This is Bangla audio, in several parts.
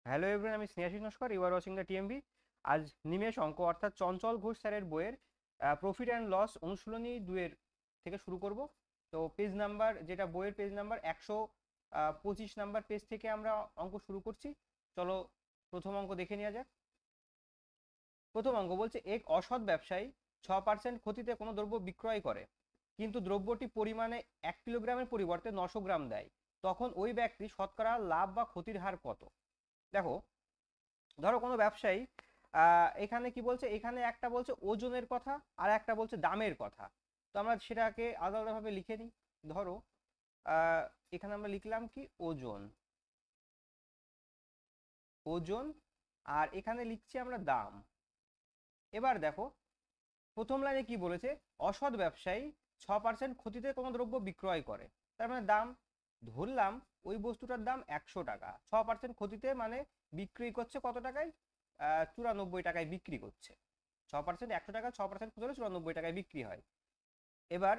হ্যালো এভরিওয়ান, আমি Snehashis Naskar. You are watching the TMB. আজ নিমেষ অঙ্ক অর্থাৎ চঞ্চল ঘোষ স্যারের বইয়ের প্রফিট অ্যান্ড লস অনুশীলনী 2 থেকে শুরু করব। তো পেজ নাম্বার, যেটা বইয়ের পেজ নাম্বার 125 নাম্বার পেজ থেকে আমরা অঙ্ক শুরু করছি। চলো প্রথম অঙ্ক দেখে নেওয়া যাক। প্রথম অঙ্ক বলছে, এক অসৎ ব্যবসায়ী 6% ক্ষতিতে কোনো দ্রব্য বিক্রয় করে, কিন্তু দ্রব্যটি পরিমাণে 1 কিলোগ্রামের পরিবর্তে 900 গ্রাম দেয়। তখন ওই ব্যক্তি শতকরা লাভ বা ক্ষতির হার কত? দেখো, ধরো কোনো ব্যবসায়ী এখানে কি বলছে, এখানে একটা বলছে ওজনের কথা আর একটা বলছে দামের কথা। তো আমরা সেটাকে আলাদা আলাদাভাবে লিখে নিই। ধরো আহ, এখানে আমরা লিখলাম কি ওজন, ওজন, আর এখানে লিখছি আমরা দাম। এবার দেখো, প্রথম লাইনে কি বলেছে, অসৎ ব্যবসায়ী 6% ক্ষতিতে কোনো দ্রব্য বিক্রয় করে, তার মানে দাম। ধরলাম ওই বস্তুটার দাম 100 টাকা, 6% ক্ষতিতে মানে বিক্রি করছে কত টাকায়? 94 টাকায় বিক্রি করছে। 6%, 100 টাকা, 6% ক্ষতি হলে 94 টাকায় বিক্রি হয়। এবার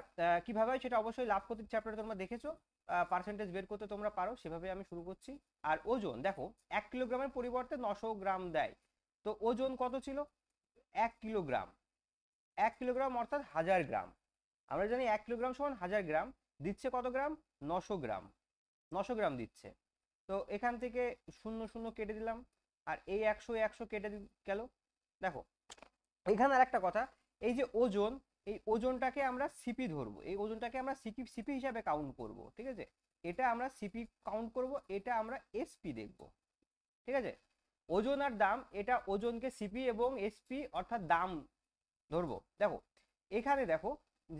কিভাবে হয় সেটা অবশ্যই লাভ ক্ষতির চ্যাপ্টারে তোমরা দেখেছো। পার্সেন্টেজ বের করতে তোমরা পারো, সেভাবে আমি শুরু করছি। আর ওজন দেখো, 1 কিলোগ্রামের পরিবর্তে 900 গ্রাম দেয়। তো ওজন কত ছিল? 1 কিলোগ্রাম। 1 কিলোগ্রাম অর্থাৎ 1000 গ্রাম। আমরা জানি 1 কিলোগ্রাম সমান 1000 গ্রাম। দিচ্ছে কত গ্রাম? 900 গ্রাম। 900 গ্রাম দিচ্ছে। তো এখান থেকে শূন্য শূন্য কেটে দিলাম, আর এই 100 100 কেটে গেল। দেখো, এখানে আর একটা কথা, এই যে ওজন, এই ওজনটাকে আমরা সিপি ধরবো, এই ওজনটাকে আমরা সিপি সিপি হিসাবে কাউন্ট করব, ঠিক আছে? এটা আমরা সিপি কাউন্ট করব, এটা আমরা এসপি দেখব, ঠিক আছে? ওজন আর দাম, এটা ওজনকে সিপি এবং এসপি অর্থাৎ দাম ধরবো। দেখো, এখানে দেখো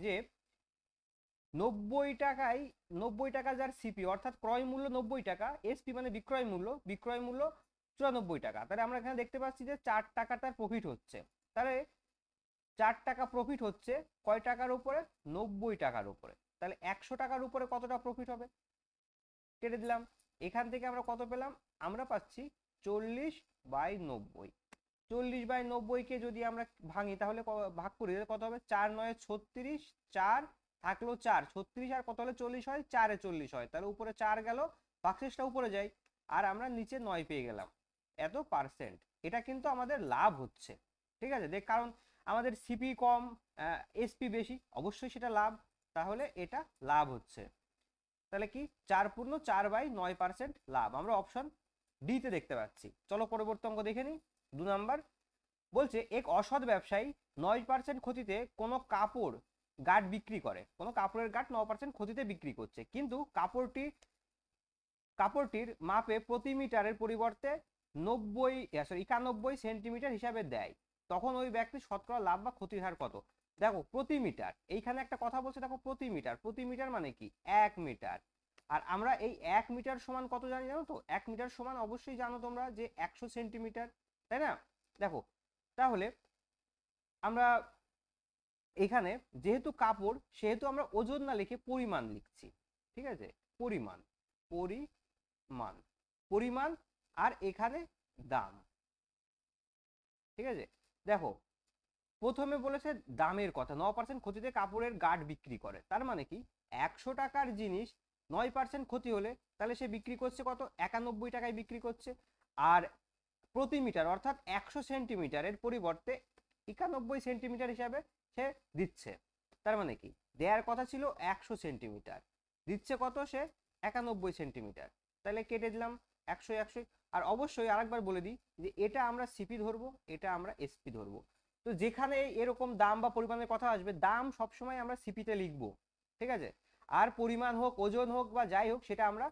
যে 90 টাকায়, 90 টাকা যার সিপি অর্থাৎ ক্রয় মূল্য 90 টাকা, এসপি মানে বিক্রয় মূল্য, বিক্রয় মূল্য 94 টাকা। তাহলে আমরা এখানে দেখতে পাচ্ছি যে 4 টাকা তার প্রফিট হচ্ছে। তাহলে 4 টাকা প্রফিট হচ্ছে কয় টাকার উপরে? 90 টাকার উপরে। তাহলে 100 টাকার উপরে কতটা প্রফিট হবে? কেটে দিলাম। এখান থেকে আমরা কত পেলাম? আমরা পাচ্ছি 40/90। 40/90 কে যদি আমরা ভাঙি, তাহলে ভাগ করি, কত হবে? 4 9 36, 4 থাকলো 4, 36 আর কত হলে 40 হয়? 4 এ 40 হয়, তাহলে উপরে 4 গেল, ভাগশেষটা উপরে যায়, আর আমরা নিচে 9 পেয়ে গেলাম। এত পার্সেন্ট। এটা কিন্তু আমাদের লাভ হচ্ছে, ঠিক আছে? দেখ, কারণ আমাদের সিপি কম, এসপি বেশি, অবশ্যই সেটা লাভ। তাহলে এটা লাভ হচ্ছে। তাহলে কি 4/4/9% লাভ আমরা অপশন ডি তে দেখতে পাচ্ছি। চলো পরবর্তী অঙ্ক দেখে নিই। 2 নাম্বার বলছে, এক অসৎ ব্যবসায়ী 9% ক্ষতিতে কোনো কাপড় গার্ড বিক্রি করে, কোনো কাপড়ের গার্ড 9% ক্ষতিতে বিক্রি করছে, কিন্তু কাপড়টির মাপে প্রতি মিটারের পরিবর্তে 91 সেন্টিমিটার হিসাবে দেয়। তখন ওই ব্যক্তি শতকরা লাভ বা ক্ষতির হার কত? দেখো, প্রতি মিটার, এইখানে একটা কথা বলছে, দেখো প্রতি মিটার, প্রতি মিটার মানে কি? 1 মিটার। আর আমরা এই 1 মিটার সমান কত জানি জানো তো? 1 মিটার সমান অবশ্যই জানো তোমরা যে 100 সেন্টিমিটার, তাই না? দেখো, তাহলে আমরা এখানে যেহেতু কাপড়, সেহেতু আমরা ওজন না লিখে পরিমাণ লিখছি, ঠিক আছে? পরিমাণ, পরিমাণ, পরিমাণ, আর এখানে দাম, ঠিক আছে? দেখো, প্রথমে বলেছে দামের কথা, 9% ক্ষতিতে কাপড়ের গার্ড বিক্রি করে, তার মানে কি 100 টাকার জিনিস 9% ক্ষতি হলে তাহলে সে বিক্রি করছে কত? 91 টাকায় বিক্রি করছে। আর প্রতি মিটার অর্থাৎ 100 সেন্টিমিটারের পরিবর্তে 91 সেন্টিমিটার হিসাবে সে দিচ্ছে। তার মানে কি, দেয়ার কথা ছিল 100 সেন্টিমিটার, দিচ্ছে কত সে? 91 সেন্টিমিটার। তাহলে কেটে দিলাম 100 100। আর অবশ্যই আরেকবার বলে দিই যে এটা আমরা সিপি ধরবো, এটা আমরা এসপি ধরবো। তো যেখানে এরকম দাম বা পরিমাণের কথা আসবে, দাম সবসময় আমরা সিপিতে লিখবো, ঠিক আছে? আর পরিমাণ হোক, ওজন হোক বা যাই হোক, সেটা আমরা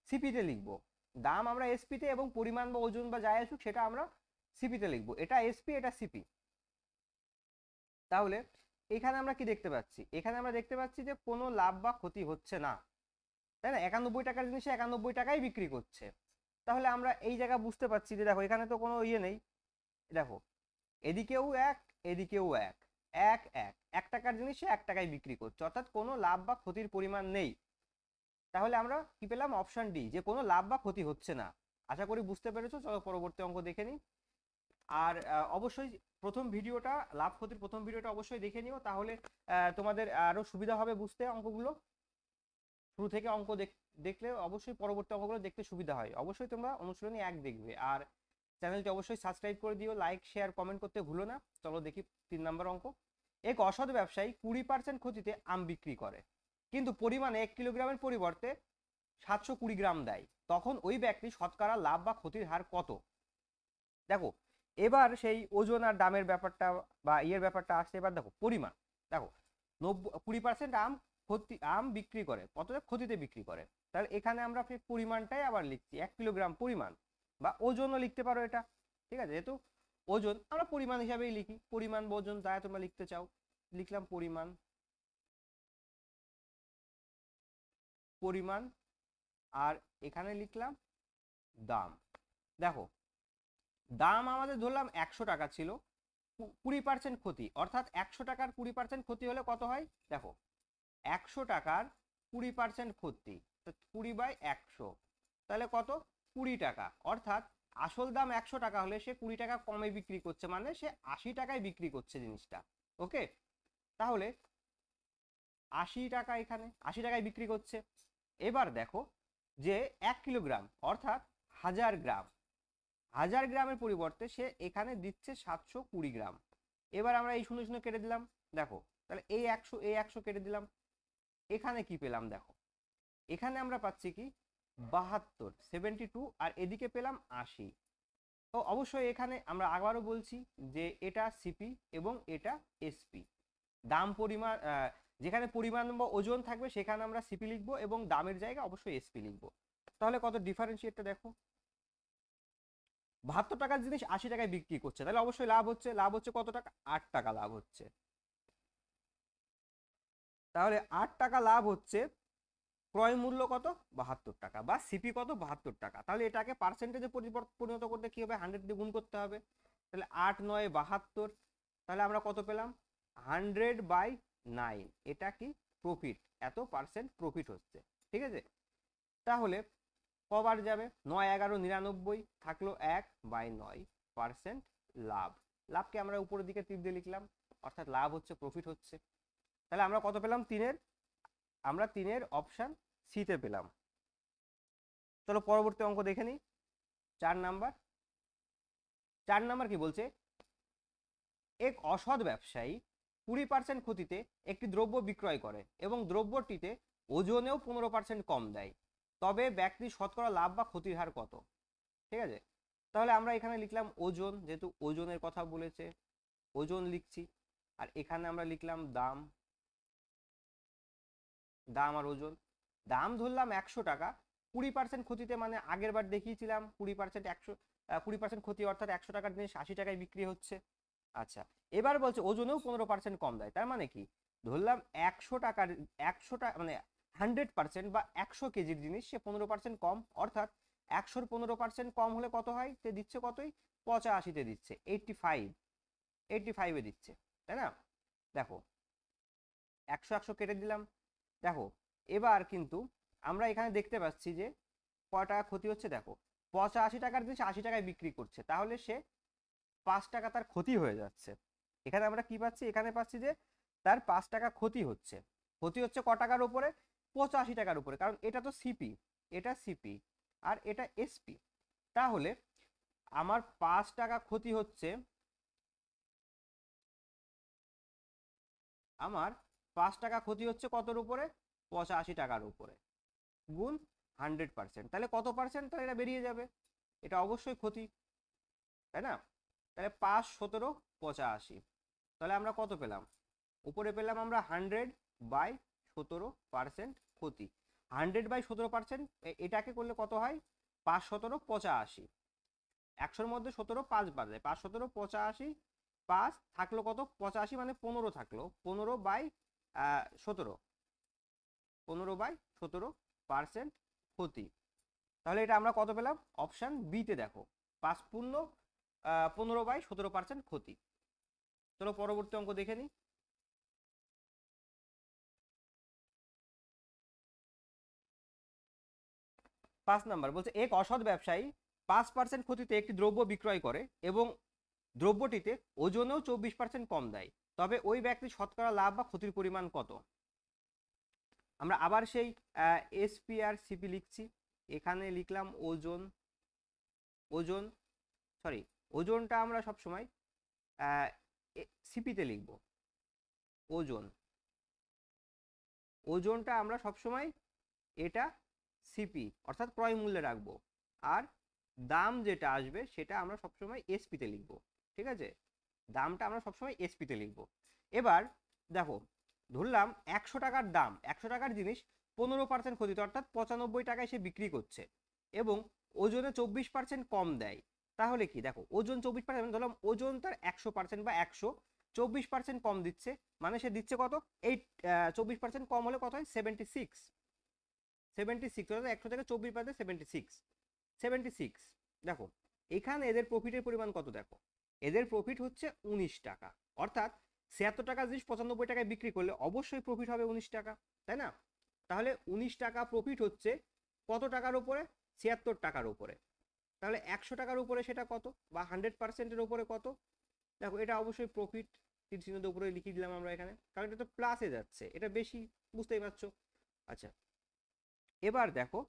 সিপিতে লিখবো। দাম আমরা এসপিতে, এবং পরিমাণ বা ওজন বা যাই আসুক সেটা আমরা সিপিতে লিখবো। এটা এসপি, এটা সিপি। তাহলে এখানে আমরা কি দেখতে পাচ্ছি? এখানে আমরা দেখতে পাচ্ছি যে কোনো লাভ বা ক্ষতি হচ্ছে না, তাই না? 91 টাকার জিনিসে 91 টাকায় বিক্রি করছে। তাহলে আমরা এই জায়গা বুঝতে পারছি যে দেখো, এখানে তো কোনো ইয়ে নেই। দেখো, এদিকেও এক, এদিকেও এক, এক এক, 1 টাকার জিনিস সে 1 টাকায় বিক্রি করছে, অর্থাৎ কোনো লাভ বা ক্ষতির পরিমাণ নেই। তাহলে আমরা কি পেলাম? অপশন ডি, যে কোনো লাভ বা ক্ষতি হচ্ছে না। আশা করি বুঝতে পেরেছো। চলো পরবর্তী অঙ্ক দেখে নিই। আর অবশ্যই প্রথম ভিডিওটা, লাভ ক্ষতির প্রথম ভিডিওটা অবশ্যই দেখে নিও, তাহলে তোমাদের আরো সুবিধা হবে বুঝতে অঙ্কগুলো। শুরু থেকে অঙ্ক দেখলে অবশ্যই পরবর্তী অঙ্কগুলো দেখতে সুবিধা হয়। অবশ্যই তোমরা অনুশীলনী 1 দেখবে, আর চ্যানেলটি অবশ্যই সাবস্ক্রাইব করে দিও, লাইক শেয়ার কমেন্ট করতে ভুলো না। চলো দেখি 3 নম্বর অঙ্ক। এক অসৎ ব্যবসায়ী 20% ক্ষতিতে আম বিক্রি করে, কিন্তু পরিমাণে 1 কিলোগ্রামের পরিবর্তে 720 গ্রাম দেয়, তখন ওই ব্যক্তি শতকরা লাভ বা ক্ষতির হার কত? দেখো এবার সেই ওজন আর দামের ব্যাপারটা বা ইয়ের ব্যাপারটা আসছে। এবার দেখো পরিমাণ, দেখো 20% আম বিক্রি করে, কতটা ক্ষতিতে বিক্রি করে, তাহলে এখানে আমরা ফের পরিমাণটাই আবার লিখছি 1 কিলোগ্রাম পরিমাণ, বা ওজনও লিখতে পারো এটা, ঠিক আছে। যেহেতু ওজন আমরা পরিমাণ হিসাবেই লিখি, পরিমাণ বা ওজন যা তোমরা লিখতে চাও, লিখলাম পরিমাণ। পরিমাণ আর এখানে লিখলাম দাম। দেখো দাম আমাদের ধরলাম 100 টাকা ছিল, 20% ক্ষতি, অর্থাৎ 100 টাকার 20% ক্ষতি হলে কত হয়? দেখো 100 টাকার 20% ক্ষতি, 20/100, তাহলে কত? 20 টাকা। অর্থাৎ আসল দাম 100 টাকা হলে সে 20 টাকা কমে বিক্রি করছে, মানে সে 80 টাকায় বিক্রি করছে জিনিসটা। ওকে, তাহলে 80 টাকা, এখানে 80 টাকায় বিক্রি করছে। এবার দেখো যে 1 কিলোগ্রাম অর্থাৎ 1000 গ্রাম, 1000 গ্রামের পরিবর্তে সে এখানে দিচ্ছে 720 গ্রাম। এবার আমরা এই 0 0 কেটে দিলাম, দেখো তাহলে এই 100 কেটে দিলাম, এখানে কি পেলাম? দেখো এখানে আমরা পাচ্ছি কি 72, 72, আর এদিকে পেলাম 80। তো অবশ্যই এখানে আমরা আবারও বলছি যে এটা সিপি এবং এটা এসপি। দাম পরিমাণ যেখানে পরিমাণ বা ওজন থাকবে সেখানে আমরা সিপি লিখবো, এবং দামের জায়গায় অবশ্যই এসপি লিখবো। তাহলে কত ডিফারেন্সিয়েটটা দেখো, 72 টাকার জিনিস 80 টাকায় বিক্রি করছে, তাহলে অবশ্যই লাভ হচ্ছে। লাভ হচ্ছে কত টাকা? 8 টাকা লাভ হচ্ছে। তাহলে 8 টাকা লাভ হচ্ছে, ক্রয় মূল্য কত? 72 টাকা, বা সিপি কত? 72 টাকা। তাহলে এটাকে পার্সেন্টেজে পরিণত করতে কি হবে? 100 দিয়ে গুণ করতে হবে। তাহলে 8 9 72, তাহলে আমরা কত পেলাম? 100/9। এটা কি? প্রফিট, এত পার্সেন্ট প্রফিট হচ্ছে, ঠিক আছে। তাহলে কবার যাবে? 9 11 99, থাকলো 1/9% লাভ। লাভকে আমরা উপরের দিকে তীর দিয়ে লিখলাম, অর্থাৎ লাভ হচ্ছে, প্রফিট হচ্ছে। তাহলে আমরা কত পেলাম? আমরা 3-এর অপশন সিতে পেলাম। চলো পরবর্তী অঙ্ক দেখে নিই, 4 নাম্বার। 4 নাম্বার কি বলছে? এক অসৎ ব্যবসায়ী 20% ক্ষতিতে একটি দ্রব্য বিক্রয় করে এবং দ্রব্যটিতে ওজনেও 15% কম দেয়, তবে ব্যক্তির শতকরা লাভ বা ক্ষতির হার কত? ঠিক আছে, তাহলে আমরা এখানে লিখলাম ওজন, যেহেতু ওজনের কথা বলেছে ওজন লিখছি, আর এখানে আমরা লিখলাম দাম। দাম আর ওজন, দাম ধরলাম 100 টাকা, 20% ক্ষতিতে, মানে আগের বার দেখিয়েছিলাম 20% 20% ক্ষতি, অর্থাৎ 100 টাকার জিনিস 80 টাকায় বিক্রি হচ্ছে। আচ্ছা, এবার বলছে ওজনেও 15% কম দেয়, তার মানে কি? ধরলাম 100 টাকার 100 টাকা মানে 100% বা 100 কেজির জিনিস সে 15% কম, অর্থাৎ 100-র 15% কম হলে কত হয়? তে দিচ্ছে কতই? 85-তে দিচ্ছে, 85 এ দিচ্ছে, তাই না? দেখো 100 100 কেটে দিলাম। দেখো এবার কিন্তু আমরা এখানে দেখতে পাচ্ছি যে কয় টাকা ক্ষতি হচ্ছে। দেখো 85 টাকার জিনিস 80 টাকায় বিক্রি করছে, তাহলে সে 5 টাকা তার ক্ষতি হয়ে যাচ্ছে। এখানে আমরা কি পাচ্ছি? এখানে পাচ্ছি যে তার 5 টাকা ক্ষতি হচ্ছে। ক্ষতি হচ্ছে ক টাকার উপরে? 85 টাকার উপরে, কারণ এটা তো সিপি, এটা সিপি আর এটা এসপি। তাহলে আমার 5 টাকা ক্ষতি হচ্ছে, আমার 5 টাকা ক্ষতি হচ্ছে কতর উপরে? 85 টাকার উপরে, গুণ 100%, তাহলে কত পার্সেন্ট? তাহলে এটা বেরিয়ে যাবে, এটা অবশ্যই ক্ষতি, তাই না? তাহলে 5 17 85, তাহলে আমরা কত পেলাম? উপরে পেলাম আমরা 100/17% ক্ষতি। 100/17%, এটাকে করলে কত হয়? 5 17 85, 100-র মধ্যে 17 5 বাদ যায়, 5 17 85, 5 থাকলো কত? 85, মানে 15 থাকলো, 15/17, 15/17% ক্ষতি। তাহলে এটা আমরা কত পেলাম? অপশন বি তে দেখো 5 পূর্ণ 15/17% ক্ষতি। চলো পরবর্তী অঙ্ক দেখে নিই। 5 নাম্বার বলছে এক অসৎ ব্যবসায়ী 5% ক্ষতিতে একটি দ্রব্য বিক্রয় করে এবং দ্রব্যটিতে ওজনেও 24% কম দেয়, তবে ওই ব্যক্তির শতকরা লাভ বা ক্ষতির পরিমাণ কত? আমরা আবার সেই এসপি আর সিপি লিখছি। এখানে লিখলাম ওজন, ওজন সরি ওজনটা আমরা সবসময় সিপিতে লিখব। ওজন, ওজনটা আমরা সবসময় এটা সিপি অর্থাৎ ক্রয় মূল্যে রাখবো, আর দাম যেটা আসবে সেটা আমরা সবসময় এসপিতে লিখবো। ঠিক আছে, দামটা আমরা সবসময় এসপিতে লিখবো। এবার দেখো, ধরলাম 100 টাকার দাম, 100 টাকার জিনিস 15% ক্ষতিতে অর্থাৎ 95 টাকায় সে বিক্রি করছে এবং ওজনে 24% কম দেয়। তাহলে কি, দেখো ওজন 24%, ধরলাম ওজন তার 100% বা 100, 24% কম দিচ্ছে, মানে সে দিচ্ছে কত, এই 24% কম হলে কত হয়, 76, 76 অর্থাৎ 100 থেকে 24 বাদে 76, 76। দেখো এখানে এদের প্রফিটের পরিমাণ কত, দেখো এদের প্রফিট হচ্ছে 19 টাকা, অর্থাৎ 76 টাকা জিনিস 95 টাকায় বিক্রি করলে অবশ্যই প্রফিট হবে 19 টাকা, তাই না? তাহলে 19 টাকা প্রফিট হচ্ছে কত টাকার উপরে, 76 টাকার উপরে। তাহলে 100 টাকার উপরে সেটা কত, বা 100%-এর উপরে কত? দেখো এটা অবশ্যই প্রফিট, তীর চিহ্নের উপরে লিখে দিলাম আমরা এখানে, কারণ এটা তো প্লাসে যাচ্ছে, এটা বেশি, বুঝতেই পারছো। আচ্ছা, এবার দেখো,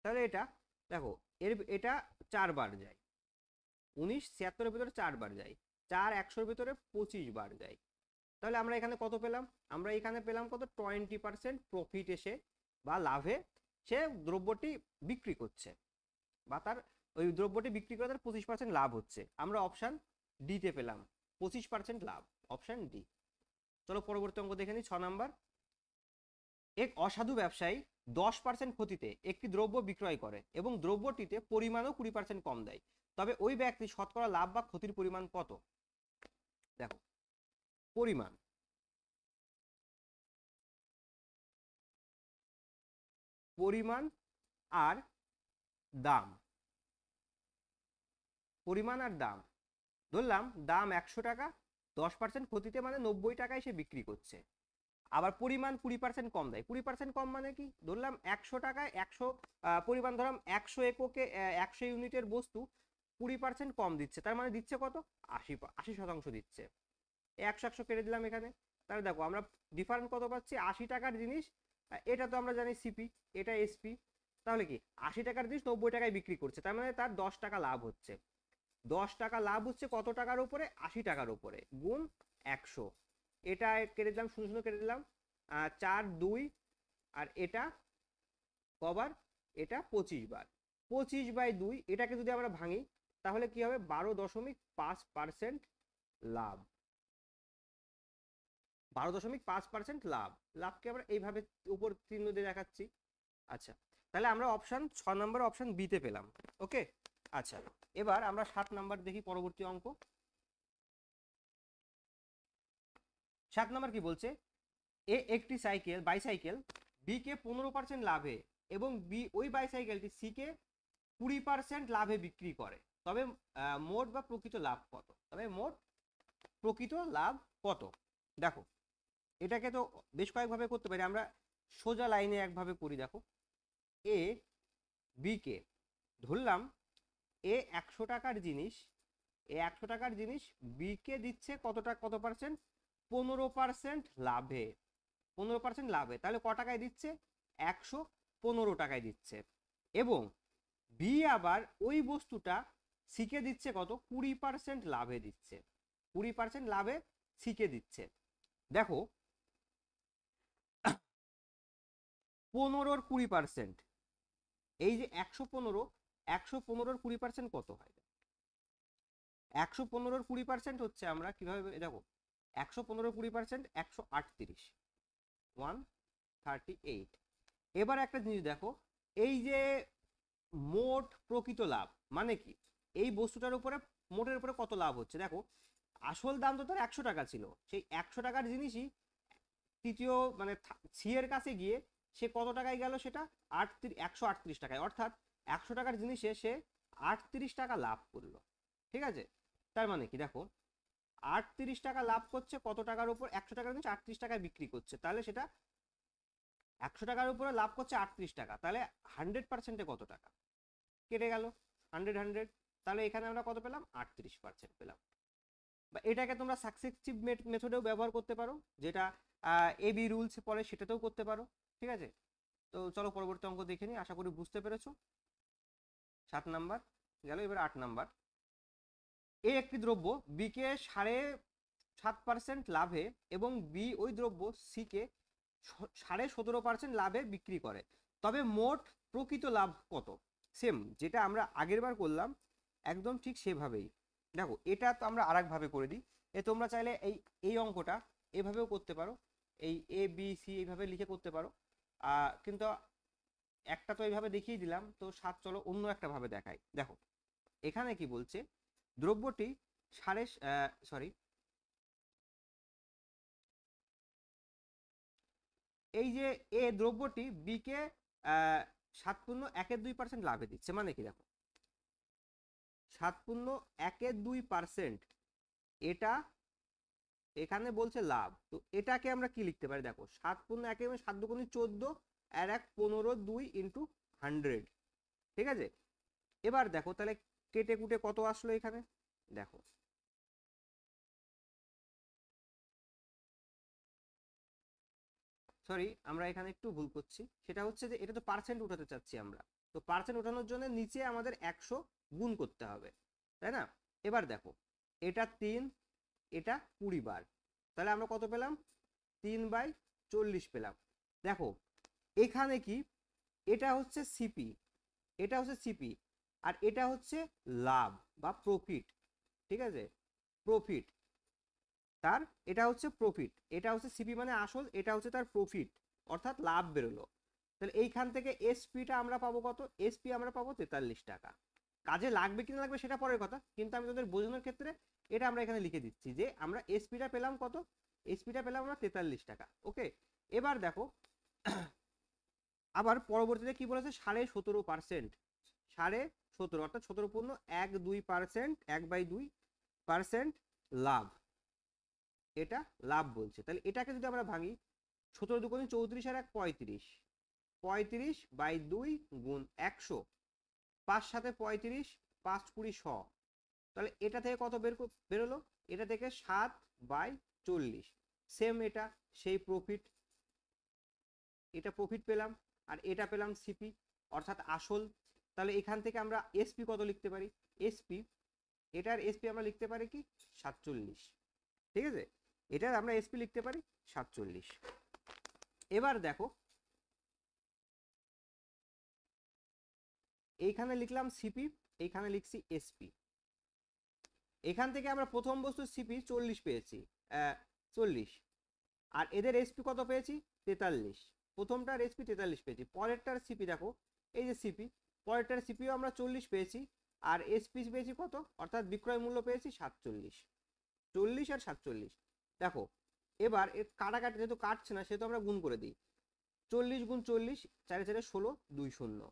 তাহলে এটা দেখো এটা 4 বার যায়, 19 76-এর ভিতরে 4 বার যায়, 4 100-এর ভিতরে 25 বার যায়। তাহলে আমরা এখানে কত পেলাম, আমরা এখানে পেলাম কত, 20% প্রফিট এসে বা লাভে সে দ্রব্যটি বিক্রি করছে, বা তার ওই দ্রব্যটি বিক্রি করে তার 25% লাভ হচ্ছে। আমরা অপশান ডিতে পেলাম 25% লাভ, অপশান ডি। চলো পরবর্তী অঙ্ক দেখে নিই, 6 নাম্বার। এক অসাধু ব্যবসায়ী 10% ক্ষতিতে একটি দ্রব্য বিক্রয় করে এবং দ্রব্যটিতে পরিমাণও 20% কম দেয়, তবে ওই ব্যক্তি শতকরা লাভ বা ক্ষতির পরিমাণ কত? দেখো পরিমাণ, পরিমাণ আর দাম, পরিমাণ আর দাম। ধরলাম দাম 100 টাকা, 10% ক্ষতিতে মানে 90 টাকায় সে বিক্রি করছে। আবার পরিমাণ 20% কম দেয়, 20% কম মানে কি, ধরলাম 100 টাকায় 100 পরিমাণ, ধরলাম 100 এককে 100 ইউনিটের বস্তু 20% কম দিচ্ছে, তার মানে দিচ্ছে কত, 80% দিচ্ছে। 100 কেটে দিলাম এখানে, তাহলে দেখো আমরা ডিফারেন্স কত পাচ্ছি, 80 টাকার জিনিস, এটা তো আমরা জানি সিপি, এটা এসপি, তাহলে কি 80 টাকার জিনিস 90 টাকায় বিক্রি করছে, তার মানে তার 10 টাকা লাভ হচ্ছে। 10 টাকা লাভ হচ্ছে কত টাকার উপরে, 80 টাকার উপরে, গুণ 100, এটা কেটে দিলাম, 0 0 কেটে দিলাম, 4 2, আর এটা কবার, এটা 25 বার, 25/2, এটাকে যদি আমরা ভাঙি তাহলে কি হবে, 12.5% লাভ, 12.5% লাভ। লাভকে আমরা এইভাবে উপর চিহ্ন দিয়ে দেখাচ্ছি। আচ্ছা, তাহলে আমরা অপশন 6 নম্বর অপশন বি তে পেলাম। ওকে, আচ্ছা এবার আমরা 7 নাম্বার দেখি, পরবর্তী অঙ্ক। 7 নাম্বার কি বলছে, এ একটি বাইসাইকেল বি কে 15% লাভে এবং বি ওই বাইসাইকেলটি সি কে 20% লাভে বিক্রি করে, তবে মোট বা প্রকৃত লাভ কত? তবে মোট প্রকৃত লাভ কত? দেখো এটাকে তো বেশ কয়েকভাবে করতে পারি, আমরা সোজা লাইনে একভাবে করি। দেখো এ বি কে, ধরলাম এ 100 টাকার জিনিস, এ 100 টাকার জিনিস বি কে দিচ্ছে কতটা, কত পার্সেন্ট, 15% লাভে, 15% লাভে, তাহলে ক টাকায় দিচ্ছে, 115 টাকায় দিচ্ছে। এবং বি আবার ওই বস্তুটা সিকে দিচ্ছে কত, 20% লাভে দিচ্ছে, 20% লাভে সিকে দিচ্ছে। দেখো 15-র 20%, এই যে 115, 115-র 20% কত হয়, 115-র 20% হচ্ছে, আমরা কিভাবে দেখো, 115-র 20% 138, 138। এবার একটা জিনিস দেখো, এই যে মোট প্রকৃত লাভ মানে কি, এই বস্তুটার উপরে মোটের উপরে কত লাভ হচ্ছে। দেখো আসল দাম তো তার 100 টাকা ছিল, সেই 100 টাকার জিনিসই তৃতীয় মানে সি এর কাছে গিয়ে সে কত টাকায় গেল, সেটা 138 টাকায়, অর্থাৎ 100 টাকার জিনিসে সে 38 টাকা লাভ করলো। ঠিক আছে, তার মানে কি, দেখো 38 টাকা লাভ করছে কত টাকার উপর, 100 টাকার জিনিস 38 টাকায় বিক্রি করছে, তাহলে সেটা 100 টাকার উপরে লাভ করছে 38 টাকা, তাহলে 100%-এ কত টাকা, কেটে গেল 100 100, তাহলে এখানে আমরা কত পেলাম, 38% পেলাম। বা এটাকে তোমরা সাকসেসিভ মেথডেও ব্যবহার করতে পারো, যেটা এবি রুলস পরে সেটাতেও করতে পারো। ঠিক আছে, তো চলো পরবর্তী অঙ্ক দেখে নিই, আশা করি বুঝতে পেরেছো। 7 নাম্বার গেল, এবার 8 নাম্বার। এ একটি দ্রব্য বিকে 7.5% লাভে এবং বি ওই দ্রব্য সিকে 17.5% লাভে বিক্রি করে, তবে মোট প্রকৃত লাভ কত? সেম যেটা আমরা আগের বার করলাম একদম ঠিক সেভাবেই। দেখো এটা তো আমরা আর একভাবে করে দিই, তোমরা চাইলে এই অঙ্কটা এভাবেও করতে পারো, এই এ বি সি এইভাবে লিখে করতে পারো, কিন্তু একটা তো এইভাবে দেখিয়ে দিলাম, তো চলো অন্য একটা ভাবে দেখাই। দেখো এখানে কি বলছে, দ্রব্যটি সরি এই যে এ দ্রব্যটি বি কে 7.12% লাভে দিচ্ছে, মানে কি দেখো 7.12%, এটা এখানে বলছে লাভ, তো এটাকে আমরা কি লিখতে পারি, দেখো 7.1 এবং 7×2 আর 1 15 2 ইন্টু 100। ঠিক আছে, এবার দেখো তাহলে কেটে কুটে কত আসলো এখানে, দেখো সরি আমরা এখানে একটু ভুল করছি, সেটা হচ্ছে যে এটা তো পার্সেন্ট উঠাতে চাচ্ছি আমরা, তো পার্সেন্ট ওঠানোর জন্য নিচে আমাদের 100 গুণ করতে হবে, তাই না? এবার দেখো এটা 3, এটা 20 বার, তাহলে আমরা কত পেলাম, 3/40 পেলাম। দেখো এখানে কি, এটা হচ্ছে সিপি, এটা হচ্ছে সিপি, আর এটা হচ্ছে লাভ বা প্রফিট। ঠিক আছে, প্রফিট, তার এটা হচ্ছে প্রফিট, এটা হচ্ছে সিপি মানে আসল, এটা হচ্ছে তার প্রফিট অর্থাৎ লাভ বেরোলো। তাহলে এইখান থেকে এসপিটা আমরা পাবো কত, এসপি আমরা পাবো 43 টাকা। কাজে লাগবে কি না লাগবে সেটা পরের কথা, কিন্তু আমি তোদের বোঝানোর ক্ষেত্রে এটা আমরা এখানে লিখে দিচ্ছি যে আমরা এসপিটা পেলাম কত, এসপিটা পেলাম আমরা 43 টাকা। ওকে, এবার দেখো আবার পরবর্তীতে কি বলেছে, 17.5%, 17.5 অর্থাৎ 17.12%, 1/2% লাভ, এটা লাভ বলছে। তাহলে এটাকে যদি আমরা ভাঙি, 17×2 = 34 আর 1 35, 35/2 গুণ 100, 5 7 35, 5 20 100, তাহলে এটা থেকে কত বেরোলো, এটা থেকে 7/40। সেম এটা সেই প্রফিট, এটা প্রফিট পেলাম, আর এটা পেলাম সিপি অর্থাৎ আসল। তাহলে এখান থেকে আমরা এসপি কত লিখতে পারি, এসপি, এটার এসপি আমরা লিখতে পারি কি 47। ঠিক আছে, এটার আমরা এসপি লিখতে পারি 47। এবার দেখো এইখানে লিখলাম সিপি, এইখানে লিখছি এসপি, এখান থেকে আমরা প্রথম বস্তু সিপি 40 পেয়েছি, 40, আর এদের এসপি কত পেয়েছি 43, প্রথমটার এসপি 43 পেয়েছি, পরেরটার সিপি দেখো এই যে সিপি, পরেরটার সিপিও আমরা 40 পেয়েছি, আর এসপি পেয়েছি কত, অর্থাৎ বিক্রয় মূল্য পেয়েছি 47, 40 আর 47। দেখো এবার এর কাটাকাটি যেহেতু কাটছে না সেহেতু আমরা গুণ করে দিই, 40 × 40, 4 4 16, 2 0,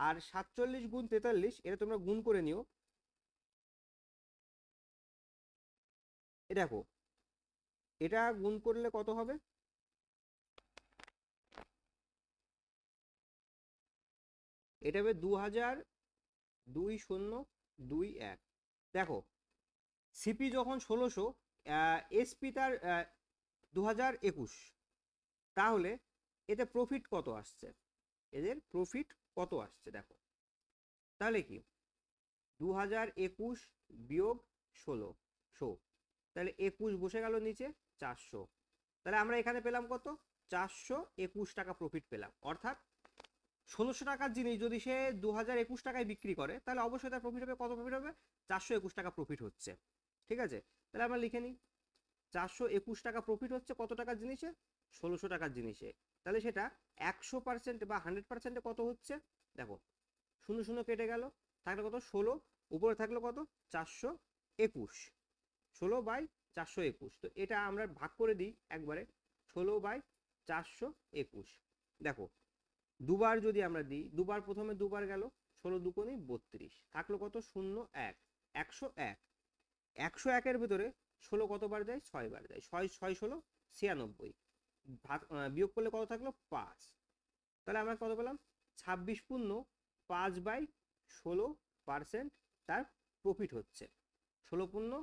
আর 47 × 43 এটা তোমরা গুণ করে নিও। এ দেখো এটা গুণ করলে কত হবে, এটা হবে 2000, 2021। দেখো সিপি যখন 1600, এসপি তার 2021, তাহলে এতে প্রফিট কত আসছে, এদের প্রফিট কত আসছে দেখো, তাহলে কি 2021 বিয়োগ 1600, তাহলে 21 বসে গেল নিচে 400, তাহলে আমরা এখানে পেলাম কত 421 টাকা প্রফিট পেলাম, অর্থাৎ 1600 টাকার জিনিস যদি সে 2021 টাকায় বিক্রি করে তাহলে অবশ্যই তার প্রফিট হবে, কত প্রফিট হবে 421 টাকা প্রফিট হচ্ছে। ঠিক আছে, তাহলে আমরা লিখে নিই 421 টাকা প্রফিট হচ্ছে কত টাকার জিনিসে, 1600 টাকার জিনিসে, তাহলে সেটা 100% বা 100%-এ কত হচ্ছে, দেখো 0 0 কেটে গেল, থাকলো কত 16, উপরে থাকলো কত 421, 16/421, তো এটা আমরা ভাগ করে দিই একবারে, 16/421। দেখো দুবার যদি আমরা দিই, দুবার প্রথমে দুবার গেল, 16 2 32, থাকলো কত 0 1, 101, 101-এর ভিতরে 16 কতবার যায়, 6 বার যায়, 6 6 16 96, ভাগ বিয়োগ করলে কত থাকলো 5, তাহলে আমরা কত পেলাম 26.5/16% তার প্রফিট হচ্ছে, 16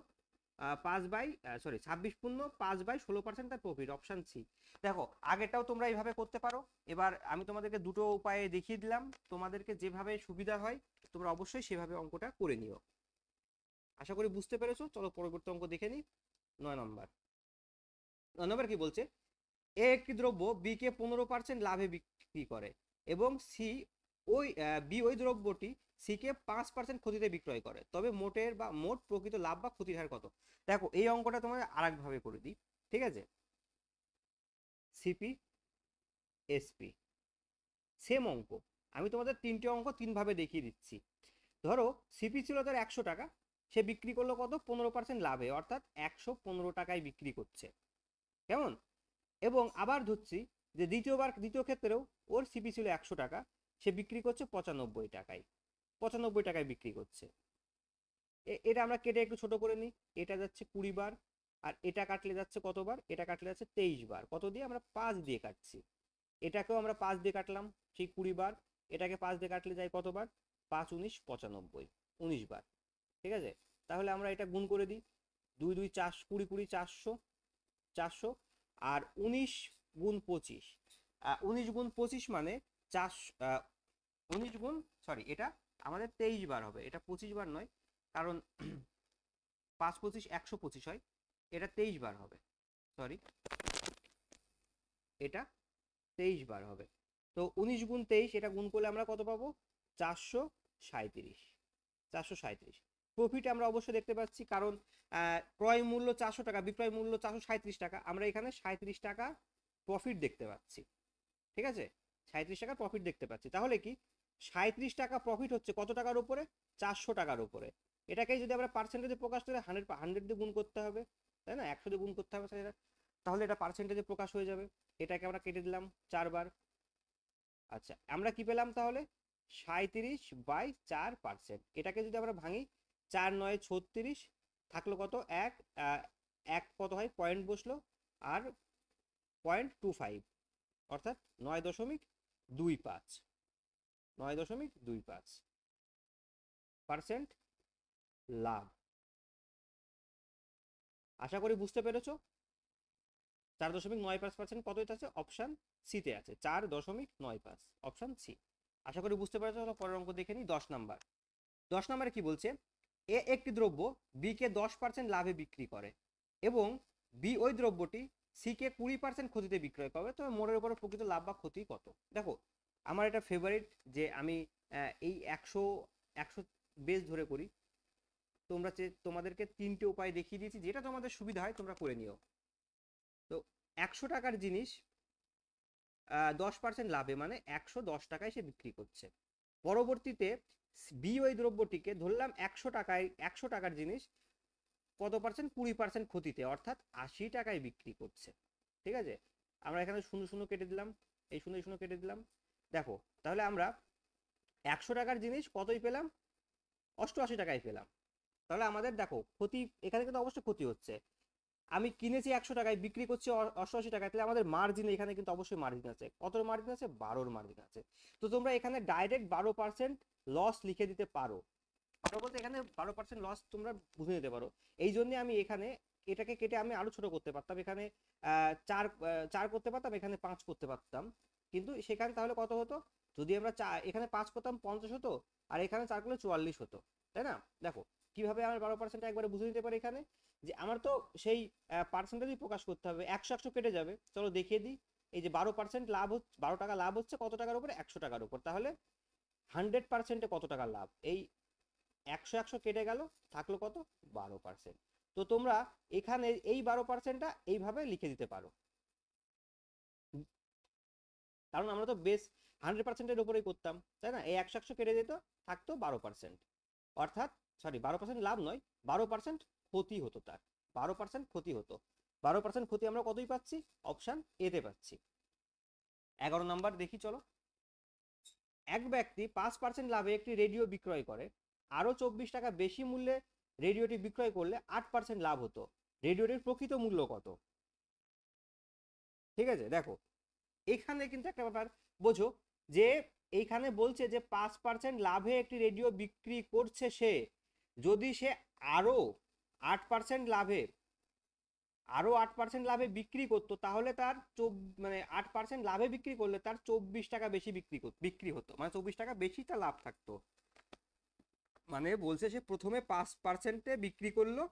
26/16% তার প্রফিট, অপশন সি। দেখো আগেরটাও তোমরা এইভাবে করতে পারো। এবার আমি তোমাদেরকে দুটো উপায়ে দেখিয়ে দিলাম, তোমাদেরকে যেভাবে সুবিধা হয় তোমরা অবশ্যই সেভাবে অঙ্কটা করে নিও। আশা করি বুঝতে পেরেছো। চলো পরবর্তী অঙ্ক দেখে নিই। 9 নম্বর। 9 নম্বর কি বলছে, এ একটি দ্রব্য বি কে 15% লাভে বিক্রি করে এবং বি ওই দ্রব্যটি সি কে 5% ক্ষতিতে বিক্রয় করে, তবে মোট প্রকৃত লাভ বা ক্ষতির হার কত? দেখো এই অঙ্কটা তোমাদের আরেক ভাবে করে দিই, ঠিক আছে। সিপি এসপি সেম অঙ্ক, আমি তোমাদের তিনটে অঙ্ক তিনভাবে দেখিয়ে দিচ্ছি। ধরো সিপি ছিল তার 100 টাকা, সে বিক্রি করলো কত? 15% লাভে, অর্থাৎ 115 টাকায় বিক্রি করছে, কেমন? এবং আবার ধরছি যে দ্বিতীয় ক্ষেত্রেও ওর সিপি ছিল 100 টাকা, সে বিক্রি করছে 95 টাকায়, 95 টাকায় বিক্রি করছে। এটা আমরা কেটে একটু ছোট করে নিই। এটা যাচ্ছে 20 বার, আর এটা কাটলে যাচ্ছে কতবার? এটা কাটলে যাচ্ছে 23 বার। কত দিয়ে? আমরা 5 দিয়ে কাটছি। এটাকেও আমরা 5 দিয়ে কাটলাম, সেই 20 বার। এটাকে 5 দিয়ে কাটলে যায় কতবার? 5 19 95, 19 বার, ঠিক আছে। তাহলে আমরা এটা গুণ করে দিই। 2 2 4, 20 20 400, 400। আর 19 গুণ 25, 19 গুণ 25 মানে 19 গুণ, সরি এটা আমাদের 23 বার হবে, এটা 25 বার নয়, কারণ 5 25 125 হয়, এটা 23 বার হবে, সরি এটা 23 বার হবে। তো 19 গুণ 23, এটা গুণ করলে আমরা কত পাবো? 437, 437। প্রফিট আমরা অবশ্যই দেখতে পাচ্ছি, কারণ ক্রয় মূল্য 400 টাকা, বিক্রয় মূল্য 437 টাকা, আমরা এখানে 37 টাকা প্রফিট দেখতে পাচ্ছি, ঠিক আছে। 37 টাকা প্রফিট দেখতে পাচ্ছি। তাহলে কি 37 টাকা প্রফিট হচ্ছে কত টাকার উপরে? 400 টাকার উপরে। এটাকে যদি আমরা পার্সেন্টেজে প্রকাশ করে 100 দিয়ে গুণ করতে হবে, তাই না? 100 দিয়ে গুণ করতে হবে, তাহলে এটা পার্সেন্টেজে প্রকাশ হয়ে যাবে। এটাকে আমরা কেটে দিলাম 4 বার। আচ্ছা, আমরা কি পেলাম তাহলে? 37/4%। এটাকে যদি আমরা ভাঙি, 4 9 36, থাকলো কত? এক, এক কত হয়? পয়েন্ট বসলো, আর 0.25, অর্থাৎ 9.25, 9.25% লাভ। আশা করি বুঝতে পেরেছো। 4.95% কত আছে? অপশন সিতে আছে, 4.95, অপশন সি। আশা করি বুঝতে পেরেছো। পরের অঙ্ক দেখে নিই। 10 নাম্বার। 10 নাম্বারে কি বলছে, এ একটি দ্রব্য বি কে 10% লাভে বিক্রি করে এবং বি ওই দ্রব্যটি সি কে 20% ক্ষতিতে বিক্রয় করবে, তবে মোটের উপরে প্রকৃত লাভ বা ক্ষতি কত? দেখো আমার এটা ফেভারিট, যে আমি এই 100 বেস ধরে করি। তোমাদেরকে তিনটে উপায় দেখিয়ে দিয়েছি, যেটা তোমাদের সুবিধা হয় তোমরা করে নিও। তো 100 টাকার জিনিস 10% লাভে, মানে 110 টাকায় সে বিক্রি করছে। পরবর্তীতে বি ওই দ্রব্যটিকে ধরলাম 100 টাকার জিনিস কত পার্সেন্ট? 20% ক্ষতিতে, অর্থাৎ 80 টাকায় বিক্রি করছে, ঠিক আছে। আমরা এখানে 0 0 কেটে দিলাম, এই 0 0 কেটে দিলাম। দেখো তাহলে আমরা 100 টাকার জিনিস কতই পেলাম? 88 টাকায় পেলাম। তাহলে আমাদের দেখো ক্ষতি, এখানে কিন্তু অবশ্যই ক্ষতি হচ্ছে। আমি কিনেছি 100 টাকায়, বিক্রি করছি 88 টাকায়, তাহলে আমাদের মার্জিন, এখানে কিন্তু অবশ্যই মার্জিন আছে। কত মার্জিন আছে? 12 মার্জিন আছে। তো তোমরা এখানে ডাইরেক্ট 12% লস লিখে দিতে পারো। বলতে এখানে 12% লস তোমরা বুঝে নিতে পারো। এই জন্য আমি এখানে এটাকে কেটে আমি আরো ছোট করতে পারতাম, এখানে 4 করতে পারতাম, এখানে 5 করতে পারতাম। কিন্তু সেখানে তাহলে কত হতো? যদি আমরা এখানে 5 করতাম 50 হতো, আর এখানে 4 করলে 44 হতো, তাই না? দেখো কিভাবে আমরা 12% একবারে বুঝে নিতে পারি। এখানে যে আমার তো সেই পার্সেন্টেজই প্রকাশ করতে হবে, 100 100 কেটে যাবে। চলো দেখিয়ে দিই। এই যে 12% লাভ হচ্ছে, 12 টাকা লাভ হচ্ছে কত টাকার উপরে? 100 টাকার উপর। তাহলে 100%-এ কত টাকা লাভ? এই 100 100 কেটে গেল, থাকলো কত? 12%। তো তোমরা এখানে এই 12%টা এইভাবে লিখে দিতে পারো, কারণ আমরা তো বেস 100%-এর উপরেই করতাম, তাই না? এই 100 100 কেটে যেত, থাকতো 12%, অর্থাৎ সরি 12% লাভ নয়, 12% ক্ষতি হতো তার, 12% ক্ষতি হতো। 12% ক্ষতি আমরা কতই পাচ্ছি? অপশন এতে পাচ্ছি। 11 নাম্বার দেখি চলো। এক ব্যক্তি 5% লাভে একটি রেডিও বিক্রয় করে, আরো 24 টাকা বেশি মূল্যে রেডিওটি বিক্রয় করলে 8% লাভ হতো, রেডিওটির প্রকৃত মূল্য কত? ঠিক আছে, দেখো এখানে কিন্তু একটা ব্যাপার বোঝো, যে এইখানে বলছে যে 5% লাভে একটি রেডিও বিক্রি করছে সে, যদি সে আরো 8% লাভে আরো 8% লাভে বিক্রি করতো, তাহলে তার মানে 8% লাভে বিক্রি করলে তার 24 টাকা বেশি বিক্রি হতো, মানে 24 টাকা বেশি তার লাভ থাকতো। মানে বলছে সে প্রথমে 5%-এ বিক্রি করলো,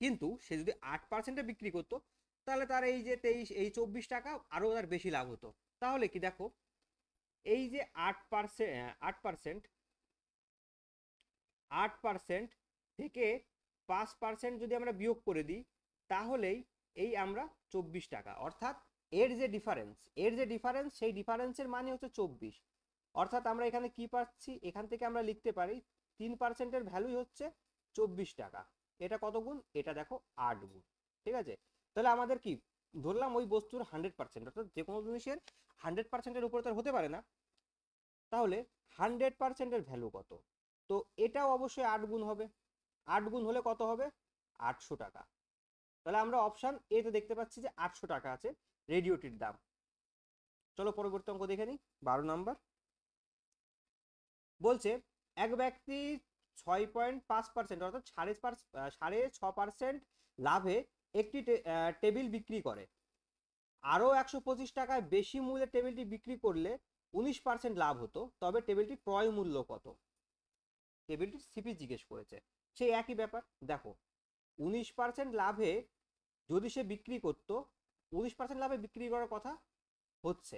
কিন্তু সে যদি 8%-এ বিক্রি করতো তাহলে তার এই যে 24 টাকা আরো তার বেশি লাভ হতো। তাহলে কি দেখো, এই যে 8% 8% থেকে 5% যদি আমরা বিয়োগ করে দিই, তাহলেই এই আমরা 24 টাকা, অর্থাৎ এর যে ডিফারেন্স সেই ডিফারেন্সের মানে হচ্ছে 24। অর্থাৎ আমরা এখানে কি পাচ্ছি, এখান থেকে আমরা লিখতে পারি 3%-এর ভ্যালুই হচ্ছে 24 টাকা। এটা কত গুণ, এটা দেখো 8 গুণ। ঠিক আছে, তাহলে আমাদের কি ধরলাম, ওই বস্তুর 100%, অর্থাৎ যে কোনো জিনিসের 100%-এর উপরে তার হতে পারে না। তাহলে 100%-এর ভ্যালু কত, তো এটাও অবশ্যই 8 গুণ হবে। 8 গুণ হলে কত হবে, 800 টাকা। তাহলে আমরা অপশন এ তে দেখতে পাচ্ছি যে 800 টাকা আছে রেডিওটির দাম। চলো পরবর্তী অঙ্ক দেখে নিই, 12 নাম্বার। বলছে এক ব্যক্তি 6.5% অর্থাৎ 6.5% লাভে একটি টেবিল বিক্রি করে। আরো 125 টাকায় বেশি মূল্যে টেবিলটি বিক্রি করলে 19% লাভ হতো, তবে টেবিলটি ক্রয় মূল্য কত? টেবিলটির সিপি জিজ্ঞেস করেছে। সেই একই ব্যাপার, দেখো 19% লাভে যদি সে বিক্রি করতো, 19% লাভে বিক্রি করার কথা হচ্ছে,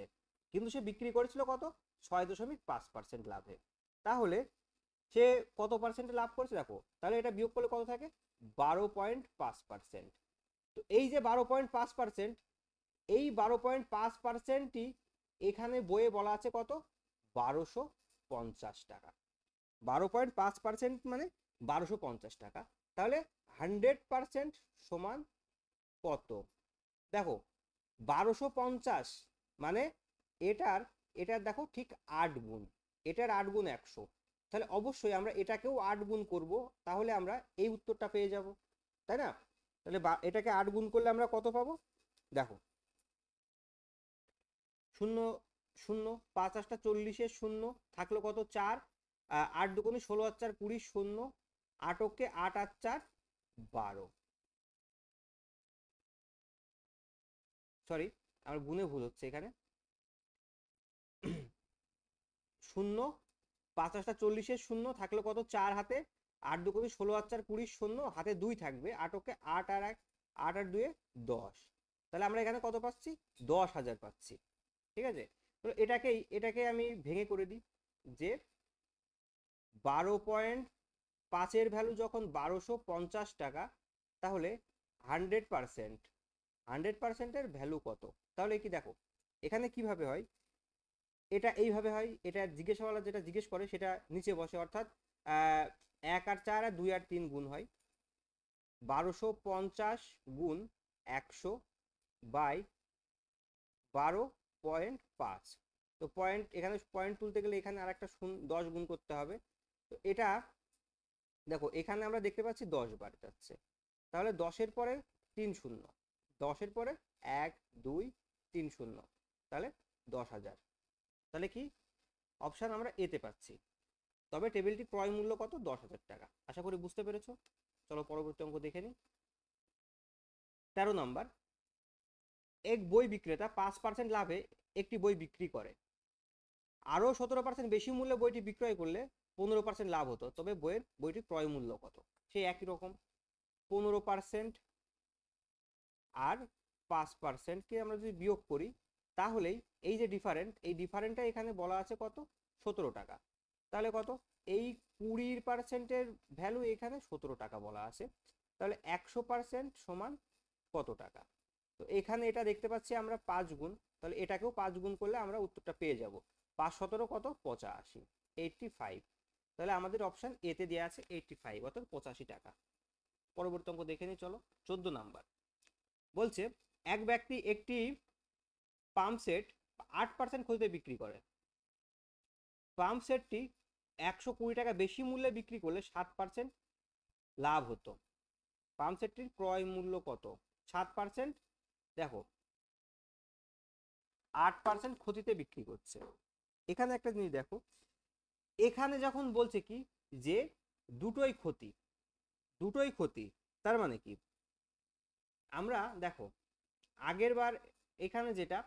কিন্তু সে বিক্রি করেছিল কত, 6.5% লাভে। তাহলে সে কত পার্সেন্টে লাভ করেছে দেখো, তাহলে এটা বিয়োগ করলে কত থাকে, 12.5%। তো এই যে 12.5%, এই 12.5%ই এখানে বইয়ে বলা আছে কত, 1250 টাকা। 12.5% মানে 1250 টাকা। তাহলে 100% সমান কত, দেখো 1250 মানে এটার এটার দেখো ঠিক 8 গুণ, এটার 8 গুণ 100। তাহলে অবশ্যই আমরা এটাকেও 8 গুণ করব, তাহলে আমরা এই উত্তরটা পেয়ে যাব, তাই না? তাহলে এটাকে 8 গুণ করলে আমরা কত পাবো, দেখো 0 0 5 8টা 40-এর 0 থাকলো কত, 4, 8 দুগুণে 16 আর 4 20, 0 8 ওকে 8 আর 4 12, সরি আমার গুণে ভুল হচ্ছে এখানে। 0 5 8টা 40-এর 0 থাকলো কত, 4 হাতে, 8 দুগুণে 16 আর 4 20, 0 হাতে 2 থাকবে, 8 ওকে 8 আর 1 8 আর 2 10। তাহলে আমরা এখানে কত পাচ্ছি, 10,000 পাচ্ছি। ঠিক আছে, তো এটাকে আমি ভেঙে করে দিই, যে 12.5-এর ভ্যালু যখন 1250 টাকা, তাহলে 100%-এর ভ্যালু কত? তাহলে কি দেখো এখানে কিভাবে হয়, এটা এইভাবে হয়, এটা জিজ্ঞাসাওয়ালা যেটা জিজ্ঞেস করে সেটা নিচে বসে, অর্থাৎ 1 আর 4 আর 2 আর 3 গুণ হয়, 1250 গুণ 100 বাই 12.5। তো পয়েন্ট, এখানে পয়েন্ট তুলতে গেলে এখানে আর একটা 10 গুণ করতে হবে। তো এটা দেখো এখানে আমরা দেখতে পাচ্ছি 10 বার যাচ্ছে, তাহলে 10-এর পরে 3 শূন্য, 10-এর পরে 1 2 3 শূন্য, তাহলে 10,000। তাহলে কি অপশন আমরা এতে পাচ্ছি, তবে টেবিলটি ক্রয় মূল্য কত, 10,000 টাকা। আশা করি বুঝতে পেরেছো। চলো পরবর্তী অঙ্ক দেখে নিই, 13 নাম্বার। এক বই বিক্রেতা 5% লাভে একটি বই বিক্রি করে। আরো 17% বেশি মূল্যে বইটি বিক্রয় করলে 15% লাভ হতো, তবে বইটির ক্রয় মূল্য কত? সেই একই রকম, 15% আর 5%কে আমরা যদি বিয়োগ করি, তাহলেই এই যে এই ডিফারেন্টটা এখানে বলা আছে কত, 17 টাকা। তাহলে কত, এই 20%-এর ভ্যালু এখানে 17 টাকা বলা আছে, তাহলে 100% সমান কত টাকা? তো এখানে এটা দেখতে পাচ্ছি আমরা 5 গুণ, তাহলে এটাকেও 5 গুণ করলে আমরা উত্তরটা পেয়ে যাব। 5 17 কত, 85, 85। তাহলে আমাদের অপশন এতে দেওয়া আছে 85, অর্থাৎ 85 টাকা। পরবর্তী অঙ্ক দেখে নিই, চলো 14 নাম্বার। বলছে এক ব্যক্তি একটি পাম্প সেট 8% ক্ষতিতে বিক্রি করে। পাম্প সেটটি 120 টাকা বেশি মূল্যে বিক্রি করলে 7% লাভ হতো। পাম্প সেটটির ক্রয় মূল্য কত? 7%, দেখো 8% ক্ষতিতে বিক্রি করছে। এখানে একটা জিনিস দেখো, এখানে যখন বলছে কি যে দুটোই ক্ষতি, দুটোই ক্ষতি, তার মানে কি আমরা দেখো আগের বার এখানে যেটা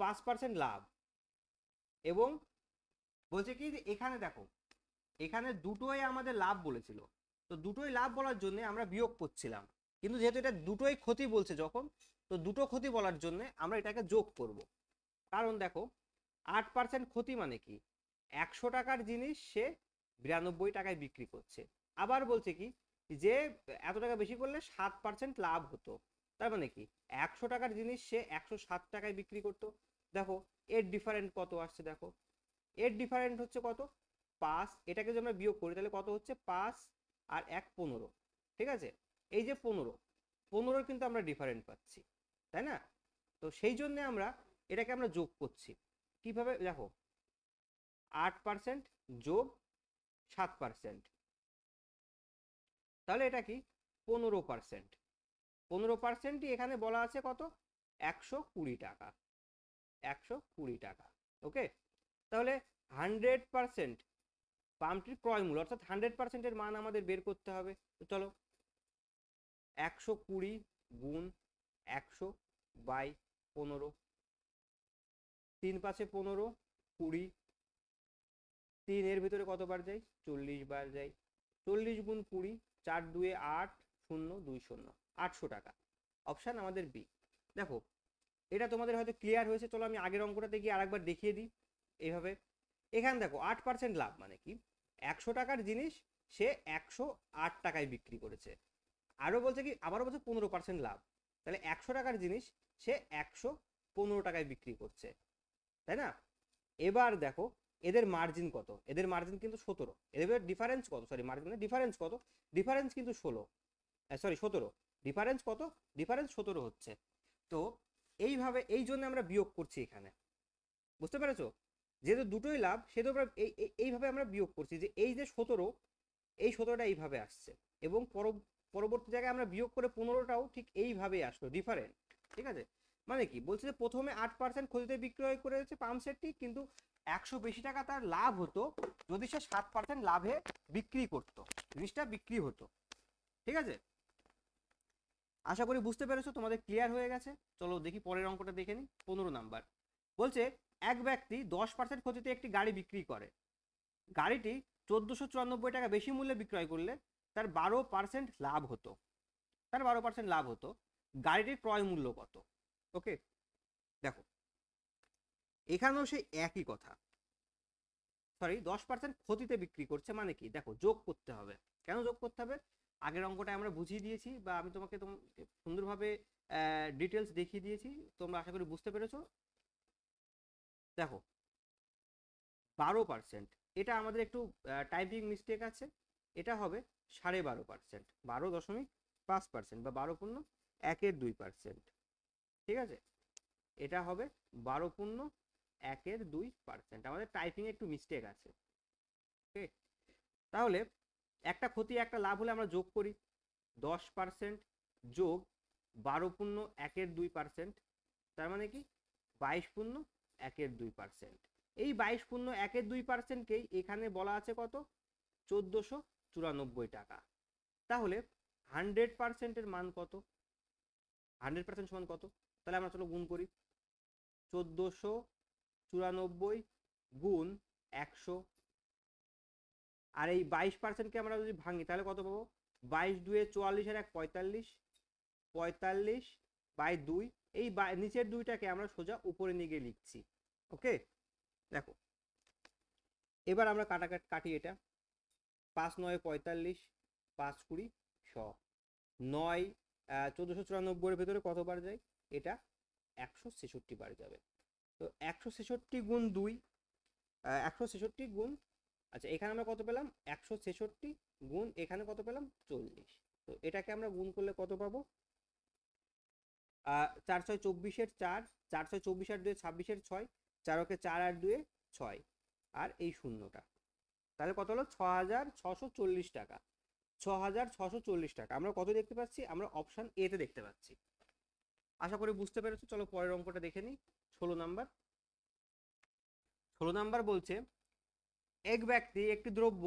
5% লাভ, এবং বলছে কি যে এখানে দেখো এখানে দুটোই আমাদের লাভ বলেছিল, তো দুটোই লাভ বলার জন্য আমরা বিয়োগ করছিলাম, কিন্তু যেহেতু এটা দুটোই ক্ষতি বলছে যখন, তো দুটো ক্ষতি বলার জন্য আমরা এটাকে যোগ করব। কারণ দেখো 8% ক্ষতি মানে কি, 100 টাকার জিনিস সে 92 টাকায় বিক্রি করছে। আবার বলছে কি যে এত টাকা বেশি করলে 7% লাভ হতো, তার মানে কি 100 টাকার জিনিস সে 107 টাকায় বিক্রি করতো। দেখো এর ডিফারেন্ট কত আসছে, দেখো এর ডিফারেন্ট হচ্ছে কত 5, এটাকে যদি আমরা বিয়োগ করি তাহলে কত হচ্ছে 5 আর 1 15, ঠিক আছে। এই যে 15 কিন্তু আমরা ডিফারেন্ট পাচ্ছি, তাই না? তো সেই জন্য আমরা এটাকে আমরা যোগ করছি। কিভাবে দেখো 8% যোগ 7%, তাহলে এটা কি 15%। 15%ই এখানে বলা আছে কত 120 টাকা, 120 টাকা। ওকে, তাহলে 100% পাম্পটির ক্রয় মূল্য অর্থাৎ 100%-এর মান আমাদের বের করতে হবে। তো চলো 120 গুণ 100/15, 3 5 15, 20, 3 এর ভিতরে কতবার যায় 40 বার যায়, 40 গুণ 20, 4 2 8, 0 2 0, 800 টাকা। অপশান আমাদের বি। দেখো এটা তোমাদের হয়তো ক্লিয়ার হয়েছে, চলো আমি আগের অঙ্কটাতে গিয়ে আরেকবার দেখিয়ে দিই। এইভাবে এখানে দেখো 8% লাভ মানে কি 100 টাকার জিনিস সে 108 টাকায় বিক্রি করেছে। আরও বলছে কি আবারও বলছে 15% লাভ, তাহলে 100 টাকার জিনিস সে 115 টাকায় বিক্রি করছে, তাই না? এবার দেখো এদের মার্জিন কত, এদের মার্জিন কিন্তু 17, এদের ডিফারেন্স কত, সরি মার্জিনের ডিফারেন্স কত, ডিফারেন্স কিন্তু 16, সরি 17, ডিফারেন্স কত, ডিফারেন্স 17 হচ্ছে। তো এইভাবে এই জন্য আমরা বিয়োগ করছি এখানে, বুঝতে পেরেছো? যেহেতু দুটোই লাভ সেহেতু আমরা এইভাবে আমরা বিয়োগ করছি, যে এই যে 17, এই 17টা এইভাবে আসছে, এবং পরবর্তী জায়গায় আমরা বিয়োগ করে 15টাও ঠিক এইভাবেই আসলো, ডিফারেন্ট। ঠিক আছে, মানে কি বলছে যে প্রথমে 8% ক্ষতিতে বিক্রয় করেছে পাম্প সেটটি, কিন্তু 100 বেশি টাকা তার লাভ হতো যদি সে 7% লাভে বিক্রি করতো, জিনিসটা বিক্রি হতো। ঠিক আছে, আশা করি বুঝতে পেরেছো, তোমাদের ক্লিয়ার হয়ে গেছে। চলো দেখি পরের অঙ্কটা দেখে নিই। 15 নাম্বার বলছে এক ব্যক্তি 10% ক্ষতিতে একটি গাড়ি বিক্রি করে, গাড়িটি 1494 টাকা বেশি মূল্যে বিক্রয় করলে তার 12% লাভ হতো, তার 12% লাভ হতো, গাড়িটির ক্রয় মূল্য কত? ওকে, দেখো এখানেও সেই একই কথা, সরি 10% ক্ষতিতে বিক্রি করছে মানে কি, দেখো যোগ করতে হবে। কেন যোগ করতে হবে, আগের অঙ্কটা আমরা বুঝিয়ে দিয়েছি, বা আমি তোমাকে সুন্দরভাবে ডিটেলস দেখিয়ে দিয়েছি, তোমরা আশা করি বুঝতে পেরেছো। দেখো 12%, এটা আমাদের একটু টাইপিং মিস্টেক আছে, এটা হবে 12.5%, 12.5%, বা 12.1/2%। ঠিক আছে, এটা হবে 12.1/2%, আমাদের টাইপিং একটু মিস্টেক আছে। ওকে, তাহলে একটা ক্ষতি একটা লাভ হলে আমরা যোগ করি, 10% যোগ 12.1/2%, তার মানে কি 22.1/2%। এই 22.1/2%কেই এখানে বলা আছে কত 1494 টাকা। তাহলে 100%-এর মান কত, 100% সমান কত, তাহলে আমরা চলো গুণ করি, 1494 গুণ 100, আর এই 22%-কে আমরা যদি ভাঙি তাহলে কত পাবো, 22 2 44 আর 1 45, 45/2, এই নিচের দুইটাকে আমরা সোজা উপরে নিয়ে গিয়ে লিখছি। ওকে, দেখো এবার আমরা কাটি, এটা 5 9 45, 5 20 100, 9 1494-এর ভেতরে কতবার যায়, এটা 166 বার যাবে। তো 166 গুণ 2, 166 গুণ, আচ্ছা এখানে আমরা কত পেলাম 166 গুণ, এখানে কত পেলাম 40, তো এটাকে আমরা গুণ করলে কত পাবো, 4 6 24-এর 4, 4 6 24 আর 2 26-এর 6, 4 ওকে 4 আর 2 6, আর এই শূন্যটা, তাহলে কত হলো 6640 টাকা। 6640 টাকা আমরা কত দেখতে পাচ্ছি, আমরা অপশন এ তে দেখতে পাচ্ছি। আশা করি বুঝতে পেরেছো, চলো পরের অঙ্কটা দেখে নিই। 16 নাম্বার, 16 নাম্বার বলছে এক ব্যক্তি একটি দ্রব্য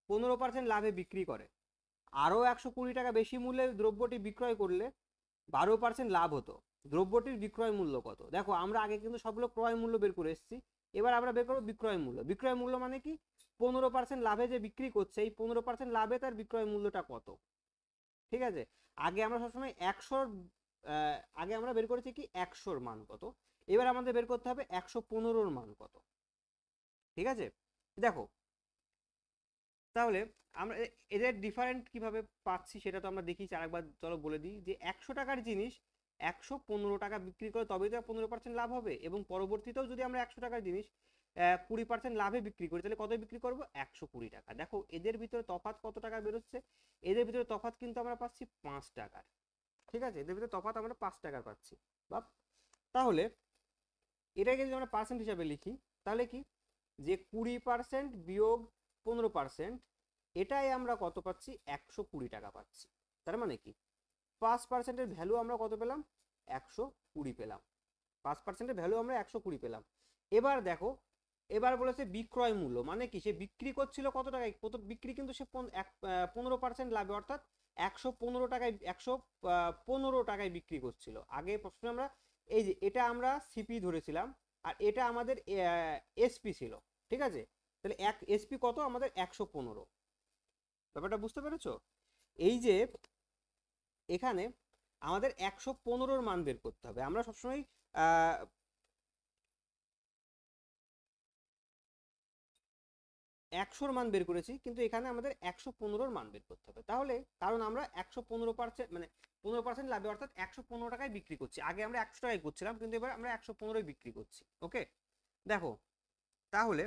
15% লাভে বিক্রি করে, আরও 120 টাকা বেশি মূল্যে দ্রব্যটি বিক্রয় করলে 12% লাভ হতো, দ্রব্যটির বিক্রয় মূল্য কত? দেখো আমরা আগে কিন্তু সবগুলো ক্রয় মূল্য বের করে এসেছি, এবার আমরা বের করবো বিক্রয় মূল্য। বিক্রয় মূল্য মানে কি? 15% লাভে যে বিক্রি করছে, এই 15% লাভে তার বিক্রয় মূল্যটা কত। ঠিক আছে, আগে আমরা সবসময় 100 আগে আমরা বের করেছি কি 100-র মান কত, এবার আমাদের বের করতে হবে 115-র মান কত। ঠিক আছে, দেখো তাহলে আমরা এদের ডিফারেন্ট কিভাবে পাচ্ছি সেটা তো আমরা দেখি, আরেকবার চলো বলে দিই যে 100 টাকার জিনিস 115 টাকা বিক্রি করে তবেই তো 15% লাভ হবে, এবং পরবর্তীতেও যদি আমরা 100 টাকার জিনিস 20% লাভে বিক্রি করি তাহলে কত বিক্রি করবো? 120 টাকা। দেখো এদের ভিতরে তফাৎ কত টাকা বেরোচ্ছে? এদের ভিতরে তফাৎ কিন্তু আমরা পাচ্ছি 5 টাকার। ঠিক আছে, এদের ভিতরে তফাৎ আমরা 5 টাকার পাচ্ছি। বা তাহলে এটাকে যদি আমরা পার্সেন্ট হিসাবে লিখি তাহলে কি, যে 20% বিয়োগ 15%, এটাই আমরা কত পাচ্ছি? 120 টাকা পাচ্ছি। তার মানে কি 5%-এর ভ্যালু আমরা কত পেলাম? 120 পেলাম। 5%-এর ভ্যালু আমরা 120 পেলাম। এবার দেখো, এবার বলেছে বিক্রয় মূল্য মানে কি, সে বিক্রি করছিল কত টাকায়? বিক্রি কিন্তু সে 15% লাভে, অর্থাৎ 115 টাকায় 115 টাকায় বিক্রি করছিল। আগে প্রশ্নে আমরা এই যে এটা আমরা সিপি ধরেছিলাম, আর এটা আমাদের এসপি ছিল। ঠিক আছে, তাহলে এসপি কত? আমাদের 115। ব্যাপারটা বুঝতে পেরেছো? এই যে এখানে আমাদের 115-র মান বের করতে হবে। আমরা সবসময় 100-র মান বের করেছি, কিন্তু এখানে আমাদের 115-র মান বের করতে হবে। তাহলে কারণ আমরা 115% মানে 15% লাভে, অর্থাৎ 115 টাকায় বিক্রি করছি। আগে আমরা 100 টাকায় করছিলাম, কিন্তু এবার আমরা 115-ই বিক্রি করছি। ওকে, দেখো তাহলে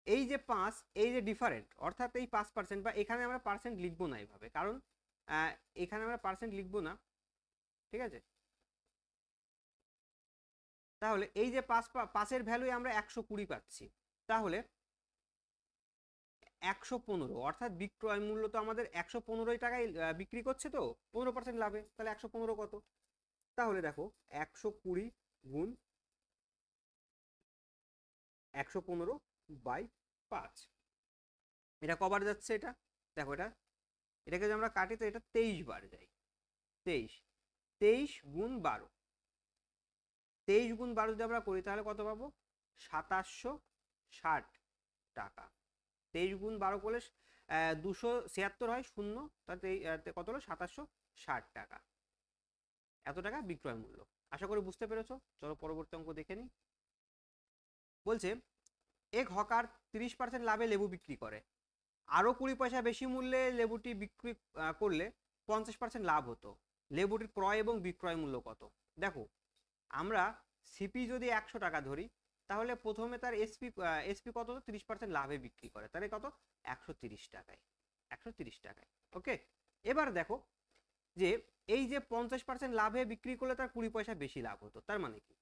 এই যে 5, এই যে ডিফারেন্ট, অর্থাৎ এই 5%, বা এখানে আমরা পার্সেন্ট লিখবো না এইভাবে, কারণ এখানে আমরা পার্সেন্ট লিখবো না। ঠিক আছে, তাহলে এই যে 5-এর ভ্যালু আমরা 120 পাচ্ছি, তাহলে 115, অর্থাৎ বিক্রয় মূল্য তো আমাদের 115 টাকায় বিক্রি করছে, তো 15% লাভে, তাহলে 115 কত? তাহলে দেখো 120 গুণ 115/5, এটা কবার যাচ্ছে? এটা দেখো, এটাকে যদি আমরা কাটি তো এটা 23 বার যায়। 23 গুণ 12, 23 গুণ 12 যদি আমরা করি তাহলে কত পাবো? 2760 টাকা। 23 গুণ 12 করলে 276 হয়, শূন্য, তাতে কত হলো? 2760 টাকা। এত টাকা বিক্রয় মূল্য। আশা করি বুঝতে পেরেছো। চলো পরবর্তী অঙ্ক দেখে নিই। বলছে এক হকার 30% লাভে লেবু বিক্রি করে, আরো 20 পয়সা বেশি মূল্যে লেবুটি বিক্রি করলে 50% লাভ হতো, লেবুটির ক্রয় এবং বিক্রয় মূল্য কত? দেখো আমরা সিপি যদি 100 টাকা ধরি, তাহলে প্রথমে তার এসপি কত? 30% লাভে বিক্রি করে, তাহলে কত? 130 টাকায়। 130 টাকায়। ওকে, এবার দেখো যে এই যে 50% লাভে বিক্রি করলে তার 20 পয়সা বেশি লাভ হতো, তার মানে কি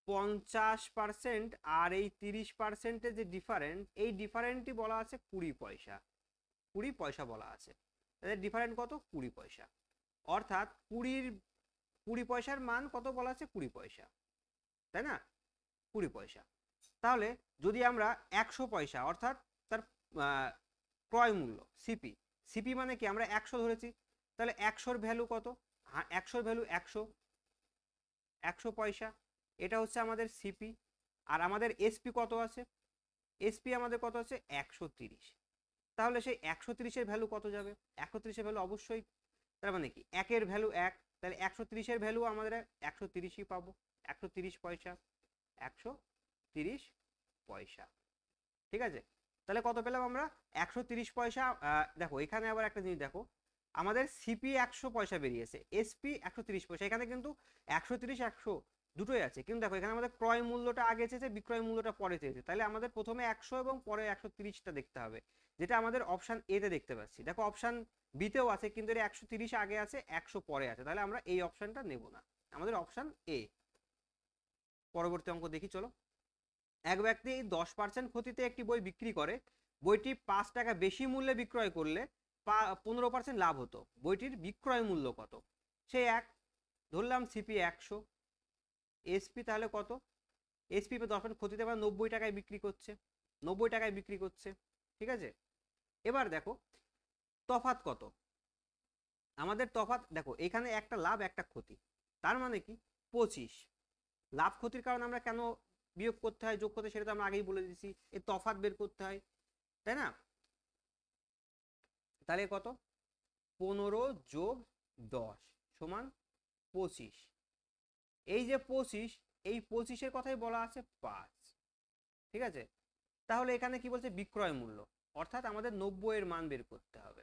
50% আর এই 30%-এর যে ডিফারেন্ট, এই ডিফারেন্টই বলা আছে 20 পয়সা। 20 পয়সা বলা আছে, তাদের ডিফারেন্ট কত? 20 পয়সা। অর্থাৎ 20 পয়সার মান কত বলা আছে? 20 পয়সা, তাই না? 20 পয়সা। তাহলে যদি আমরা 100 পয়সা, অর্থাৎ তার ক্রয় মূল্য সিপি, সিপি মানে কি আমরা 100 ধরেছি, তাহলে 100-র ভ্যালু কত? 100-র ভ্যালু 100 পয়সা, এটা হচ্ছে আমাদের সিপি। আর আমাদের এসপি কত আছে? এসপি আমাদের কত আছে? 130। তাহলে সেই 130-এর ভ্যালু কত যাবে? 130-এর ভ্যালু অবশ্যই, তার মানে কি 1-এর ভ্যালু 1, তাহলে 130-এর ভ্যালু আমাদের 130ই পাবো, 130 পয়সা। 130 পয়সা। ঠিক আছে, তাহলে কত পেলাম আমরা? 130 পয়সা। দেখো এখানে আবার একটা জিনিস দেখো, আমাদের সিপি 100 পয়সা বেরিয়েছে, এসপি 130 পয়সা, এখানে কিন্তু 130 100 দুটোই আছে, কিন্তু দেখো এখানে আমাদের ক্রয় মূল্যটা আগে চেয়েছে, বিক্রয় মূল্যটা পরে চেয়েছে, তাহলে আমাদের প্রথমে 100 এবং পরে 130টা দেখতে হবে, যেটা আমাদের অপশন এ তে দেখতে পাচ্ছি। দেখো অপশন বি তেও আছে, কিন্তু এর 130 আগে আছে, 100 পরে আছে, তাহলে আমরা এই অপশনটা নেব না, আমাদের অপশন এ। পরবর্তী অঙ্ক দেখি চলো। এক ব্যক্তি 10% ক্ষতিতে একটি বই বিক্রি করে, বইটি 5 টাকা বেশি মূল্যে বিক্রয় করলে 15% লাভ হতো, বইটির বিক্রয় মূল্য কত? সে এক ধরলাম সিপি 100, এসপি তাহলে কত? এসপি 10% ক্ষতিতে আবার 90 টাকায় বিক্রি করছে, 90 টাকায় বিক্রি করছে। ঠিক আছে, এবার দেখো তফাৎ কত। আমাদের তফাৎ দেখো এখানে একটা লাভ একটা ক্ষতি, তার মানে কি 25। লাভ ক্ষতির কারণে আমরা কেন বিয়োগ করতে হয় যোগ করতে সেটা তো আমরা আগেই বলে দিয়েছি, এই তফাৎ বের করতে হয়, তাই না? তাহলে কত, 15 যোগ 10 সমান 25। এই যে 25, এই 25-এর কথাই বলা আছে 5। ঠিক আছে, তাহলে এখানে কি বলছে বিক্রয় মূল্য, অর্থাৎ আমাদের 90 এর মান বের করতে হবে।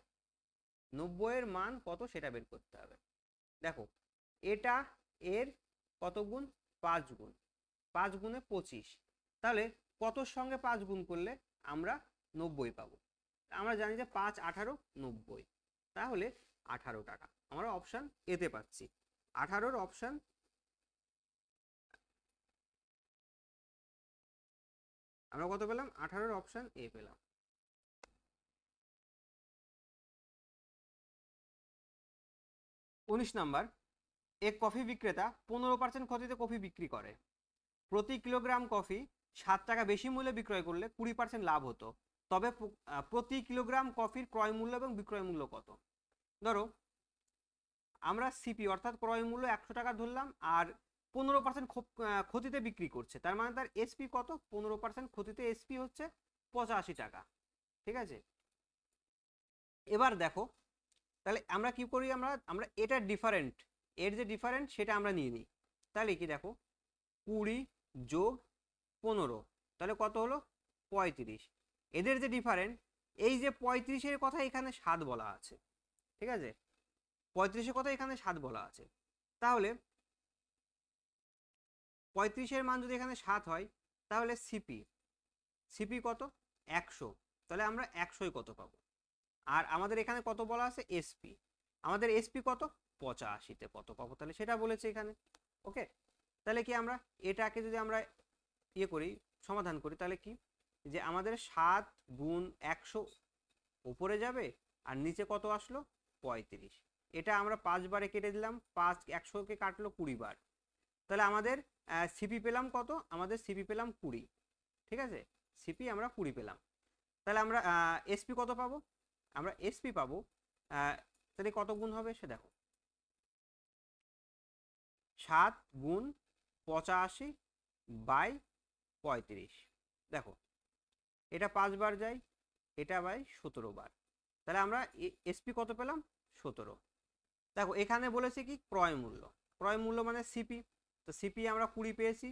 90 এর মান কত সেটা বের করতে হবে। দেখো এটা এর কত গুণ, 5 গুণ, 5 গুণে 25, তাহলে কতর সঙ্গে 5 গুণ করলে আমরা 90 পাবো। আমরা জানি যে 5 18 90, তাহলে 18 টাকা আমরা অপশান এতে পাচ্ছি। 18-র অপশান আমরা কত পেলাম, 18-র অপশান এ পেলাম। 19 নাম্বার, এক কফি বিক্রেতা 15% ক্ষতিতে কফি বিক্রি করে। প্রতি কিলোগ্রাম কফি 7 টাকা বেশি মূল্যে বিক্রয় করলে 20% লাভ হতো, তবে প্রতি কিলোগ্রাম কফির ক্রয় মূল্য এবং বিক্রয় মূল্য কত? ধরো আমরা সিপি অর্থাৎ ক্রয় মূল্য 100 টাকা ধরলাম, আর 15% ক্ষতিতে বিক্রি করছে, তার মানে তার এসপি কত, 15% ক্ষতিতে এসপি হচ্ছে 85 টাকা। ঠিক আছে, এবার দেখো তাহলে আমরা কি করি, আমরা আমরা এটার ডিফারেন্ট, এর যে ডিফারেন্ট সেটা আমরা নিয়ে নিই। তাহলে কি দেখো 20 যোগ 15, তাহলে কত হলো 35। এদের যে ডিফারেন্ট, এই যে 35-এর কথা এখানে 7 বলা আছে। ঠিক আছে, 35-এর কথা এখানে 7 বলা আছে, তাহলে 35-এর মান যদি এখানে 7 হয়, তাহলে সিপি, সিপি কত 100, তাহলে আমরা 100 কত পাবো। আর আমাদের এখানে কত বলা আছে এসপি, আমাদের এসপি কত 85-তে কত পাবো, তাহলে সেটা বলেছে এখানে। ওকে, তাহলে কি আমরা এটাকে যদি আমরা ইয়ে করি, সমাধান করি, তাহলে কি যে আমাদের 7 গুণ 100 উপরে যাবে আর নিচে কত আসলো 35। এটা আমরা 5 বারে কেটে দিলাম, 5 100-কে কাটলো 20 বার, তাহলে আমাদের সিপি পেলাম কত, আমাদের সিপি পেলাম 20। ঠিক আছে, সিপি আমরা 20 পেলাম, তাহলে আমরা এসপি কত পাবো, আমরা এসপি পাবো তাহলে কত গুণ হবে সে দেখো, 7 গুণ 85 বাই 35। দেখো এটা 5 বার যায়, এটা বাই 17 বার, তাহলে আমরা এসপি কত পেলাম 17। দেখো এখানে বলেছে কি ক্রয় মূল্য, ক্রয় মূল্য মানে সিপি, তো সিপি আমরা 20 পেয়েছি,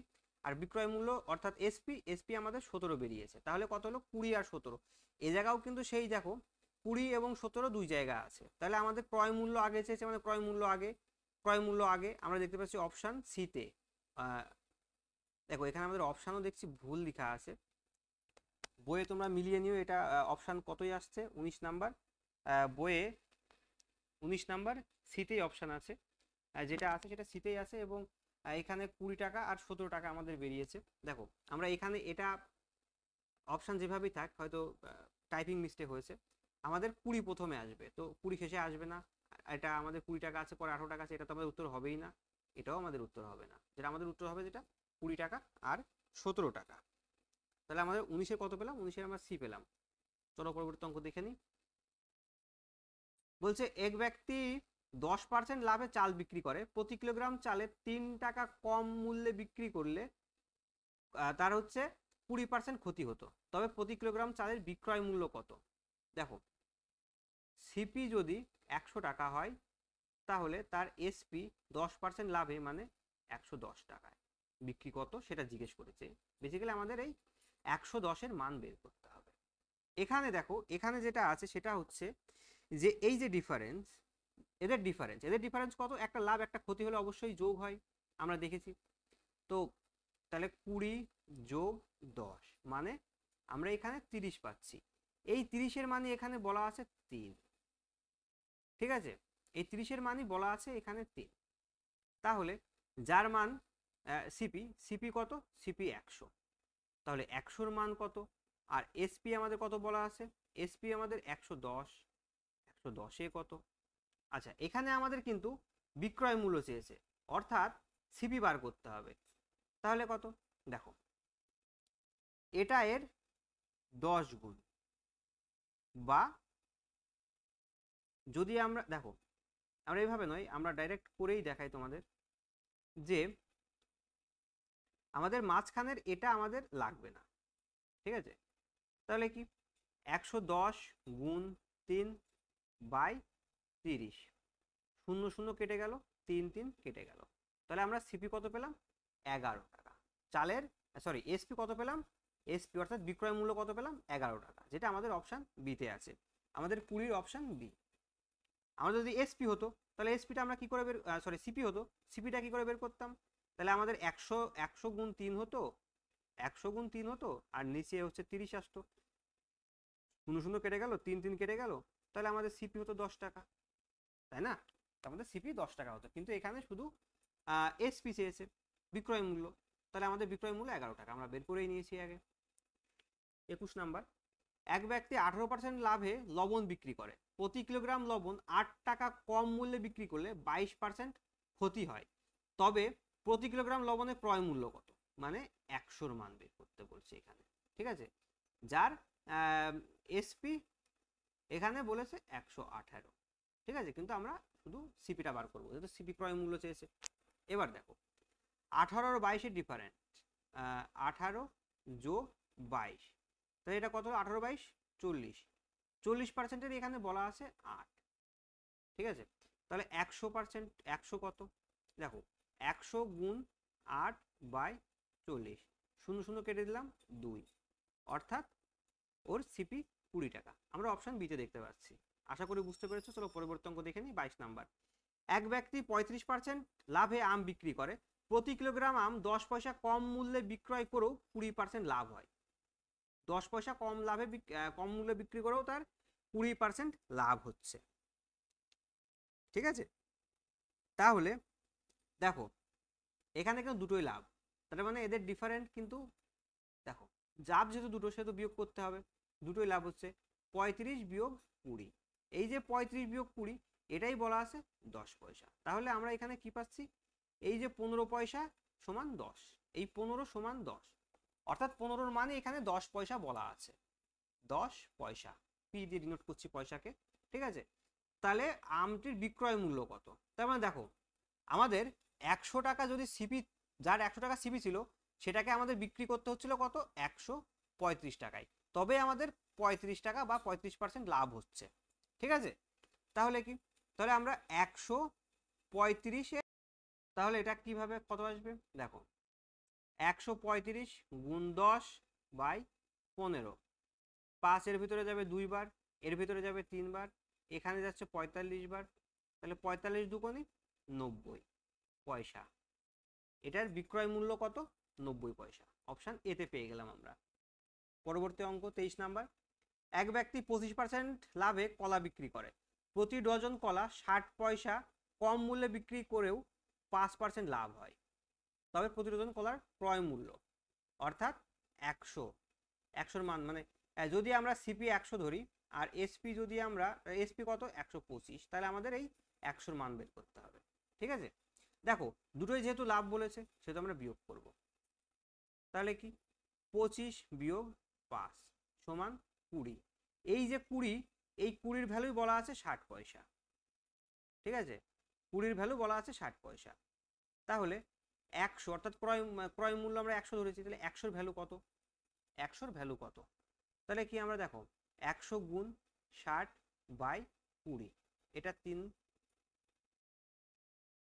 আর বিক্রয় মূল্য অর্থাৎ এসপি, এসপি আমাদের 17 বেরিয়েছে, তাহলে কত হলো 20 আর 17। এই জায়গাও কিন্তু সেই দেখো 20 এবং 17 দুই জায়গা আছে, তাহলে আমাদের ক্রয় মূল্য আগে চেয়েছে, মানে ক্রয় মূল্য আগে, ক্রয় মূল্য আগে আমরা দেখতে পাচ্ছি অপশান সিতে। দেখো এখানে আমাদের অপশানও দেখছি ভুল লেখা আছে, বইয়ে তোমরা মিলিয়ে নিও এটা অপশান কতই আসছে 19 নাম্বার, বইয়ে 19 নাম্বার সিতেই অপশান আছে, যেটা আছে সেটা সিতেই আছে, এবং এখানে 20 টাকা আর 17 টাকা আমাদের বেরিয়েছে। দেখো আমরা এখানে এটা অপশান যেভাবেই থাক, হয়তো টাইপিং মিস্টেক হয়েছে, আমাদের 20 প্রথমে আসবে, তো 20 শেষে আসবে না, এটা আমাদের 20 টাকা আছে, পরে 18 টাকা আছে, এটা তো আমাদের উত্তর হবেই না, এটাও আমাদের উত্তর হবে না, যেটা আমাদের উত্তর হবে যেটা 20 টাকা আর 17 টাকা। তাহলে আমাদের 19-এ কত পেলাম, 19-এ আমরা সি পেলাম। চলো পরবর্তী অঙ্ক দেখে নিই। বলছে এক ব্যক্তি 10% লাভে চাল বিক্রি করে, প্রতি কিলোগ্রাম চালে 3 টাকা কম মূল্যে বিক্রি করলে তার হচ্ছে 20% ক্ষতি হতো, তবে প্রতি কিলোগ্রাম চালের বিক্রয় মূল্য কত? দেখো সিপি যদি 100 টাকা হয়, তাহলে তার এসপি 10% লাভে মানে 110 টাকায় বিক্রি কত সেটা জিজ্ঞেস করেছে। বেসিক্যালি আমাদের এই 110-এর মান বের করতে হবে। এখানে দেখো এখানে যেটা আছে সেটা হচ্ছে যে এই যে ডিফারেন্স, এদের ডিফারেন্স কত, একটা লাভ একটা ক্ষতি হলে অবশ্যই যোগ হয়, আমরা দেখেছি। তো তাহলে 20 যোগ 10 মানে আমরা এখানে 30 পাচ্ছি, এই 30-এর মানে এখানে বলা আছে 3। ঠিক আছে, এই 30-এর মানই বলা আছে এখানে 3, তাহলে যার মান সিপি, সিপি কত, সিপি 100, তাহলে 100-র মান কত, আর এসপি আমাদের কত বলা আছে, এসপি আমাদের 110, 110-এ কত। আচ্ছা এখানে আমাদের কিন্তু বিক্রয় মূল্য চেয়েছে, অর্থাৎ সিপি বার করতে হবে, তাহলে কত দেখো এটা এর 10 গুণ, বা যদি আমরা দেখো আমরা এইভাবে নয়, আমরা ডাইরেক্ট করেই দেখাই তোমাদের, যে আমাদের মাঝখানের এটা আমাদের লাগবে না, ঠিক আছে? তাহলে কি 110 গুণ 3 বাই 30, 0 0 কেটে গেল, 3 3 কেটে গেল। তাহলে আমরা সিপি কত পেলাম? 11 টাকা। চালের সরি এসপি কত পেলাম? এসপি অর্থাৎ বিক্রয় মূল্য কত পেলাম? 11 টাকা, যেটা আমাদের অপশান বিতে আছে, আমাদের 20 অপশান বি। আমাদের যদি এসপি হতো তাহলে এসপিটা আমরা কি করে বের, সরি সিপি হতো, সিপিটা কি করে বের করতাম? তাহলে আমাদের 100 গুণ 3 হতো, 100 গুণ 3 হতো, আর নিচে হচ্ছে 30 আসতো, 0 0 কেটে গেল, 3 3 কেটে গেল, তাহলে আমাদের সিপি হতো 10 টাকা, তাই না? আমাদের সিপি 10 টাকা হতো, কিন্তু এখানে শুধু এসপি চেয়েছে, বিক্রয় মূল্য, তাহলে আমাদের বিক্রয় মূল্য 11 টাকা, আমরা বের করেই নিয়েছি আগে। 21 নাম্বার, এক ব্যক্তি 18% লাভে লবণ বিক্রি করে, প্রতি কিলোগ্রাম লবণ 8 টাকা কম মূল্যে বিক্রি করলে 22% ক্ষতি হয়, তবে প্রতি কিলোগ্রাম লবণের ক্রয় মূল্য কত? মানে 100-র মান বের করতে বলছে এখানে, ঠিক আছে? যার এসপি এখানে বলেছে 118, ঠিক আছে, কিন্তু আমরা শুধু সিপিটা বার করবো, যেহেতু সিপি ক্রয় মূল্য চেয়েছে। এবার দেখো 18 আর 22-এর ডিফারেন্ট, 18 যোগ 22, তাহলে এটা কত হলো? 18 22 40, 40%-এর এখানে বলা আছে 8, ঠিক আছে? তাহলে 100%, 100 কত? দেখো 100 গুণ 8 বাই 40, 0 0 কেটে দিলাম 2, অর্থাৎ ওর সিপি 20 টাকা। আমরা অপশন বিতে দেখতে পাচ্ছি, আশা করি বুঝতে পেরেছো। চলো পরবর্তী অঙ্ক দেখে নিই। 22 নাম্বার, এক ব্যক্তি 35% লাভে আম বিক্রি করে, প্রতি কিলোগ্রাম আম 10 পয়সা কম মূল্যে বিক্রয় করেও 20% লাভ হয়। 10 পয়সা কম লাভে কম মূল্যে বিক্রি করেও তার 20% লাভ হচ্ছে, ঠিক আছে? তাহলে দেখো এখানে কিন্তু দুটোই লাভ, তার মানে এদের ডিফারেন্ট, কিন্তু দেখো লাভ যেহেতু দুটো, সেহেতু বিয়োগ করতে হবে, দুটোই লাভ হচ্ছে। 35 বিয়োগ 20, এই যে 35 বিয়োগ 20, এটাই বলা আছে 10 পয়সা। তাহলে আমরা এখানে কি পাচ্ছি? এই যে 15 পয়সা সমান 10, এই 15 সমান 10, অর্থাৎ 15-র মানে এখানে 10 পয়সা বলা আছে, 10 পয়সা, পি দিয়ে ডিনোট করছি পয়সাকে, ঠিক আছে? তাহলে আমটির বিক্রয় মূল্য কত? তার মানে দেখো আমাদের 100 টাকা যদি সিপি, যার 100 টাকা সিপি ছিল, সেটাকে আমাদের বিক্রি করতে হচ্ছিল কত? 135 টাকায়, তবে আমাদের 35 টাকা বা 35% লাভ হচ্ছে, ঠিক আছে? তাহলে কি, তাহলে আমরা 135-এ, তাহলে এটা কিভাবে কত আসবে? দেখো 135 গুণ 10 বাই 15, 5 এর ভিতরে যাবে 2 বার, এর ভিতরে যাবে 3 বার, এখানে যাচ্ছে 45 বার, তাহলে 45 দুগুণে 90 পয়সা, এটার বিক্রয় মূল্য কত? 90 পয়সা। অপশান এতে পেয়ে গেলাম আমরা। পরবর্তী অঙ্ক 23 নাম্বার, এক ব্যক্তি 25% লাভে কলা বিক্রি করে, প্রতি ডজন কলা 60 পয়সা কম মূল্যে বিক্রি করেও 5% লাভ হয়, তবে প্রতি ডজন কলার ক্রয় মূল্য অর্থাৎ 100, 100-র মান, মানে যদি আমরা সিপি 100 ধরি আর এসপি যদি আমরা, এসপি কত? 125, তাহলে আমাদের এই 100-র মান বের করতে হবে, ঠিক আছে? দেখো দুটোই যেহেতু লাভ বলেছে, সেহেতু আমরা বিয়োগ করব, তাহলে কি 25 বিয়োগ 5 সমান 20, এই যে 20, এই 20-র ভ্যালুই বলা আছে 60 পয়সা, ঠিক আছে? 20-র ভ্যালু বলা আছে 60 পয়সা, তাহলে 100 অর্থাৎ ক্রয় মূল্য আমরা 100 ধরেছি, তাহলে 100-র ভ্যালু কত? 100-র ভ্যালু কত? তাহলে কি আমরা দেখো 100 গুণ 60 বাই 20, এটা 3,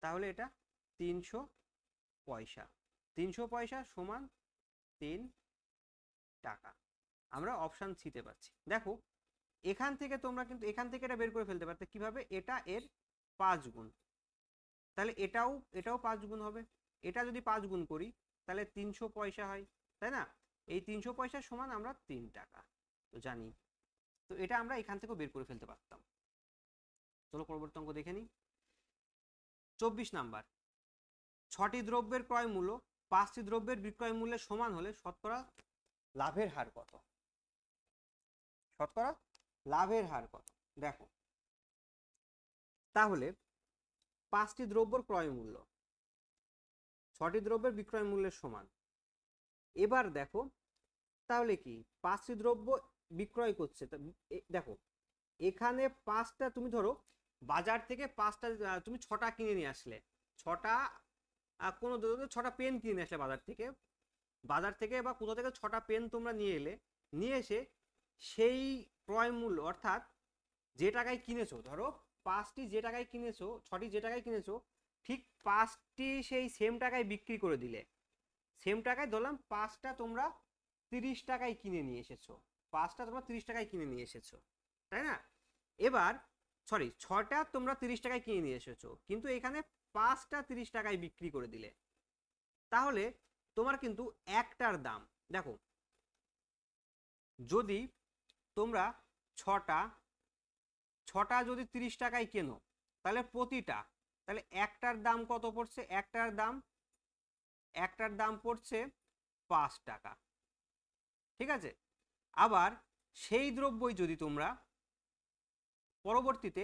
তাহলে এটা 300 পয়সা, 300 পয়সা সমান 3 টাকা। আমরা অপশান সিতে পাচ্ছি। দেখো এখান থেকে তোমরা কিন্তু এখান থেকে এটা বের করে ফেলতে পারতে, কিভাবে? এটা এর 5 গুণ, তাহলে এটাও 5 গুণ হবে, এটা যদি 5 গুণ করি তাহলে 300 পয়সা হয়, তাই না? এই 300 পয়সা সমান আমরা 3 টাকা, তো জানি, তো এটা আমরা এখান থেকেও বের করে ফেলতে পারতাম। চলো পরবর্তী অঙ্ক দেখে নিই। 24 নাম্বার, 6টি দ্রব্যের ক্রয় মূল্য 5টি দ্রব্যের বিক্রয় মূল্যের সমান হলে শতকরা লাভের হার কত? শতকরা লাভের হার কত? দেখো তাহলে 5টি দ্রব্যের ক্রয় মূল্য 6টি দ্রব্যের বিক্রয় মূল্যের সমান, এবার দেখো তাহলে কি 5টি দ্রব্য বিক্রয় করছে। দেখো এখানে 5টা, তুমি ধরো বাজার থেকে 5টা, তুমি 6টা কিনে নিয়ে আসলে, 6টা কোনো 6টা পেন কিনে নিয়ে আসলে বাজার থেকে বা কোথা থেকে 6টা পেন তোমরা নিয়ে এলে, নিয়ে এসে সেই ক্রয় মূল্য অর্থাৎ যে টাকায় কিনেছো, ধরো 5টি যে টাকায় কিনেছো, 6টি যে টাকায় কিনেছো, ঠিক 5টি সেই সেম টাকায় বিক্রি করে দিলে। সেম টাকায় ধরলাম 5টা তোমরা 30 টাকায় কিনে নিয়ে এসেছো, 5টা তোমরা 30 টাকায় কিনে নিয়ে এসেছো, তাই না? এবার 6টা তোমরা 30 টাকায় কিনে নিয়ে এসেছো, কিন্তু এখানে 5টা 30 টাকায় বিক্রি করে দিলে। তাহলে তোমার কিন্তু একটার দাম, দেখো যদি তোমরা 6টা যদি 30 টাকায় কেনো, তাহলে প্রতিটা, তাহলে একটার দাম কত পড়ছে? একটার দাম পড়ছে 5 টাকা, ঠিক আছে? আবার সেই দ্রব্যই যদি তোমরা পরবর্তীতে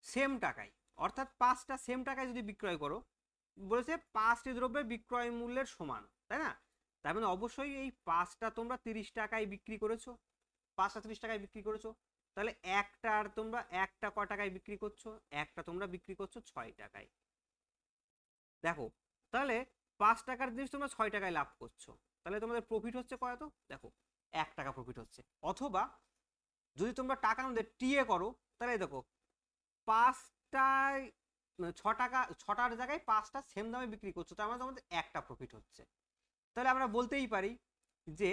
সেম টাকায়, অর্থাৎ 5টা সেম টাকায় যদি বিক্রয় করো, বলেছে 5টি দ্রব্যের বিক্রয় মূল্যের সমান, তাই না? তার মানে অবশ্যই এই 5টা তোমরা 30 টাকায় বিক্রি করেছো, 5টা 30 টাকায় বিক্রি করেছো, তাহলে একটা কয় টাকায় বিক্রি করছো? একটা তোমরা বিক্রি করছো 6 টাকায়। দেখো তাহলে 5 টাকার জিনিস তোমরা 6 টাকায় লাভ করছো, তাহলে তোমাদের প্রফিট হচ্ছে কত? দেখো 1 টাকা প্রফিট হচ্ছে। অথবা যদি তোমরা টাকা আমাদের টিএ করো, তাহলে দেখো 5টায় 6টার জায়গায় 5টা সেম দামে বিক্রি করছো, তার মানে তোমাদের একটা প্রফিট হচ্ছে। তাহলে আমরা বলতেই পারি যে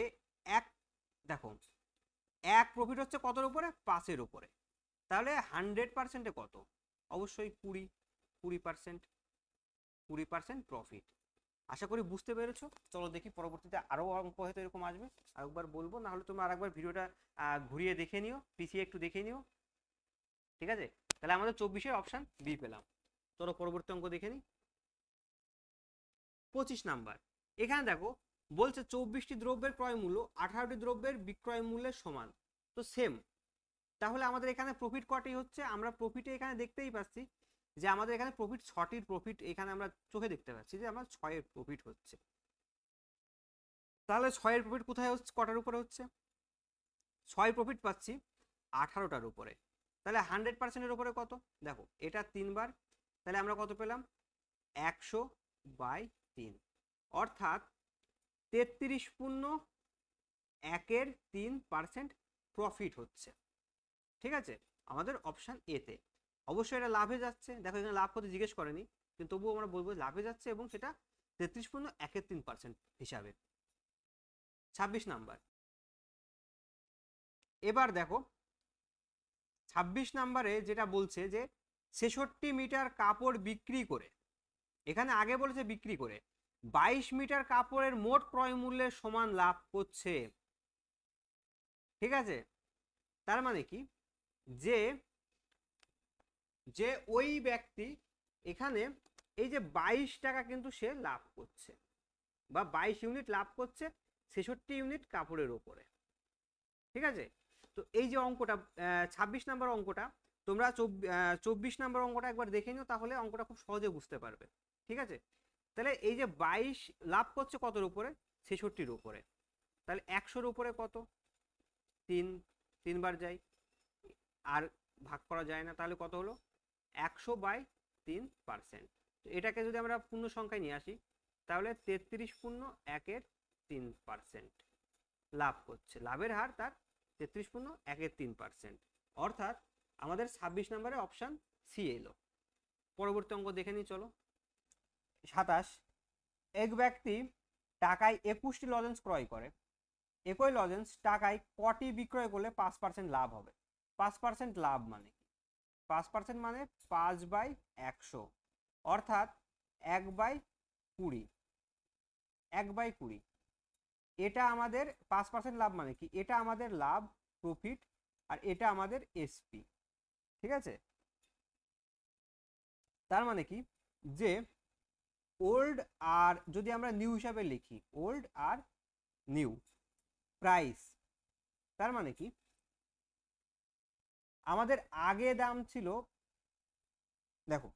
দেখো এক প্রফিট হচ্ছে কতর উপরে? 5-এর উপরে। তাহলে 100%-এ কত? অবশ্যই 20% প্রফিট। আশা করি বুঝতে পেরেছো। চলো দেখি পরবর্তীতে আরো অঙ্ক হয়তো এরকম আসবে, আরেকবার বলবো, না হলে তুমি আরেকবার ভিডিওটা ঘুরিয়ে দেখে নিও, পিছিয়ে একটু দেখে নিও, ঠিক আছে? তাহলে আমাদের 24-এর অপশন বি পেলাম। চলো পরবর্তী অঙ্ক দেখে নিই। 25 নাম্বার। এখানে দেখো বলছে 24টি দ্রব্যের ক্রয় মূল্য 18টি দ্রব্যের বিক্রয় মূল্যের সমান, তো সেম। তাহলে আমাদের এখানে প্রফিট কটি হচ্ছে? আমরা প্রফিটে এখানে দেখতেই পাচ্ছি যে আমাদের এখানে প্রফিট 6টির প্রফিট, এখানে আমরা চোখে দেখতে পাচ্ছি যে আমার 6-এর প্রফিট হচ্ছে। তাহলে 6-এর প্রফিট কোথায় হচ্ছে? কটার উপরে হচ্ছে? 6 প্রফিট পাচ্ছি 18টার উপরে। তাহলে 100%-এর উপরে কত? দেখো এটা 3 বার, তাহলে আমরা কত পেলাম? 100/3, অর্থাৎ 33.1/3% প্রফিট হচ্ছে, ঠিক আছে? আমাদের অপশন এতে। অবশ্যই এটা লাভে যাচ্ছে, দেখো এখানে লাভ কত জিজ্ঞেস করেনি, কিন্তু তবুও আমরা বলবো লাভে যাচ্ছে, এবং সেটা 33.1/3% হিসাবে। 26 নাম্বার। এবার দেখো 26 নাম্বারে যেটা বলছে যে 66 মিটার কাপড় বিক্রি করে, এখানে আগে বলেছে বিক্রি করে 22 মিটার কাপড়ের মোট ক্রয় মূল্যের সমান লাভ করছে, ঠিক আছে? তার মানে কি যে যে ওই ব্যক্তি এখানে এই যে 22 টাকা কিন্তু সে লাভ করছে, বা 22 ইউনিট লাভ করছে 66 ইউনিট কাপড়ের উপরে, ঠিক আছে? তো এই যে অঙ্কটা 26 নাম্বার অঙ্কটা, তোমরা 24 নাম্বার অঙ্কটা একবার দেখে নিও, তাহলে অঙ্কটা খুব সহজে বুঝতে পারবে, ঠিক আছে? তাহলে এই যে 22 লাভ করছে কতর উপরে? 66-র উপরে। তাহলে 100-র উপরে কত? 3 বার যায়, আর ভাগ করা যায় না, তাহলে কত হলো? 100/3%। তো এটাকে যদি আমরা পূর্ণ সংখ্যায় নিয়ে আসি, তাহলে 33.1/3% লাভ করছে, লাভের হার তার 33.1/3%, অর্থাৎ আমাদের 26 নম্বরে অপশন সি এলো। পরবর্তী অঙ্ক দেখে নিই, চলো। 27। এক ব্যক্তি টাকায় 21টি লজেন্স ক্রয় করে, একই লজেন্স টাকায় কটি বিক্রয় করলে 5% লাভ হবে? 5% লাভ মানে 5% মানে 5/100, অর্থাৎ 1/20, 1/20। এটা আমাদের 5% লাভ মানে কি? এটা আমাদের লাভ, প্রফিট, আর এটা আমাদের এসপি, ঠিক আছে? তার মানে কি যে ওল্ড আর যদি আমরা নিউ হিসাবে লিখি, ওল্ড আর নিউ প্রাইস, তার মানে কি আমাদের আগে দাম ছিল, দেখো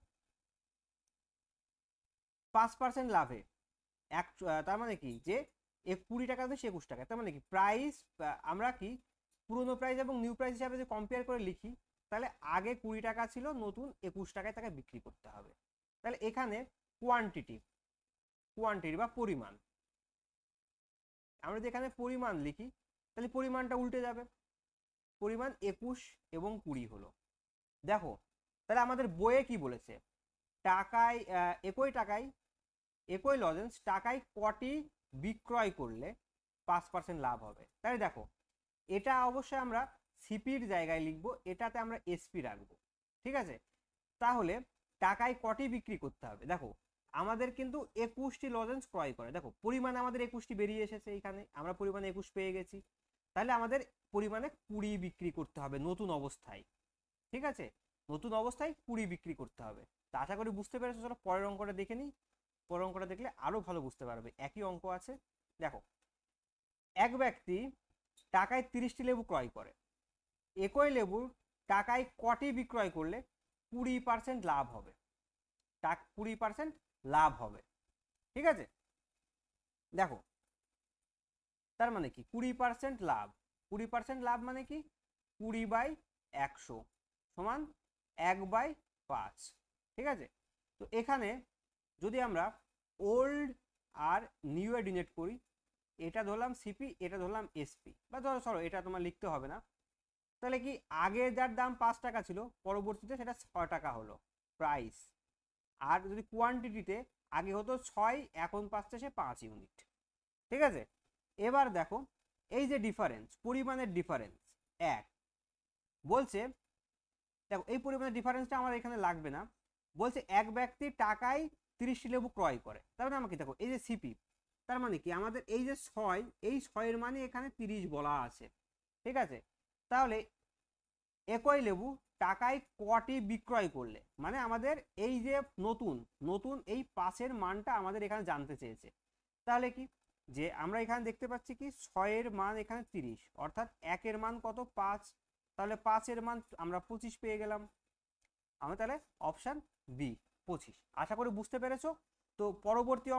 5% লাভে তার মানে কি যে 20 টাকা 21 টাকা, তার মানে কি প্রাইস আমরা কি পুরনো প্রাইস এবং নিউ প্রাইস হিসাবে যদি কম্পেয়ার করে লিখি, তাহলে আগে 20 টাকা ছিল, নতুন 21 টাকায় তাকে বিক্রি করতে হবে। তাহলে এখানে কোয়ান্টিটি বা পরিমাণ, আমরা যদি এখানে পরিমাণ লিখি তাহলে পরিমাণটা উল্টে যাবে, পরিমাণ 21 এবং 20 হলো। দেখো তাহলে আমাদের বইয়ে কি বলেছে, টাকায় একই লজেন্স টাকায় কটি বিক্রয় করলে 5% লাভ হবে। তাহলে দেখো এটা অবশ্যই আমরা সিপির জায়গায় লিখবো, এটাতে আমরা এসপি রাখবো, ঠিক আছে। তাহলে টাকায় কটি বিক্রি করতে হবে, দেখো আমাদের কিন্তু 21টি লজেন্স ক্রয় করে, দেখো পরিমাণে আমাদের 21টি বেরিয়ে এসেছে, এখানে আমরা পরিমাণে 21 পেয়ে গেছি, তাহলে আমাদের পরিমাণে 20 বিক্রি করতে হবে নতুন অবস্থায়, ঠিক আছে, নতুন অবস্থায় 20 বিক্রি করতে হবে। তা আশা করি বুঝতে পেরেছো। চলো পরের অঙ্কটা দেখে নিই, পরের অঙ্কটা দেখলে আরো ভালো বুঝতে পারবে। একই অঙ্ক আছে, দেখো এক ব্যক্তি টাকায় 30টি লেবু ক্রয় করে, একই লেবুর টাকায় কটি বিক্রয় করলে 20% লাভ হবে, 20% লাভ হবে, ঠিক আছে। দেখো তার মানে কি 20% লাভ, 20% লাভ মানে কি 20/100 সমান 1/5, ঠিক আছে। তো এখানে যদি আমরা old are new A denote করি, এটা ধরলাম সিপি, এটা ধরলাম এসপি, বা ধরো সরো এটা তোমার লিখতে হবে না, তাহলে কি আগে যার দাম 5 টাকা ছিল পরবর্তীতে সেটা 6 টাকা হলো প্রাইস, আর যদি কোয়ান্টিটিতে আগে হতো 6, এখন পাচ্ছে সে 5 ইউনিট, ঠিক আছে। এবার দেখো এই যে ডিফারেন্স, পরিমাণের ডিফারেন্স এক বলছে, দেখো এই পরিমাণের ডিফারেন্সটা আমার এখানে লাগবে না, বলছে এক ব্যক্তি টাকায় 30টি লেবু ক্রয় করে, তার মানে আমাকে দেখো এই যে সিপি, তার মানে কি আমাদের এই যে 6, এই 6-এর মানে এখানে 30 বলা আছে, ঠিক আছে। তাহলে একই লেবু টাকায় কটি বিক্রয় করলে, মানে আমাদের এই যে নতুন নতুন এই পাশের মানটা আমাদের এখানে জানতে চেয়েছে। তাহলে কি যে আমরা এখানে দেখতে পাচ্ছি কি 6-এর মান এখানে 30, অর্থাৎ 1-এর মান কত 5, তাহলে 5-এর মান আমরা 25 পেয়ে গেলাম, আমরা তাহলে অপশান বি 25। আশা করি বুঝতে পেরেছো। তো পরবর্তী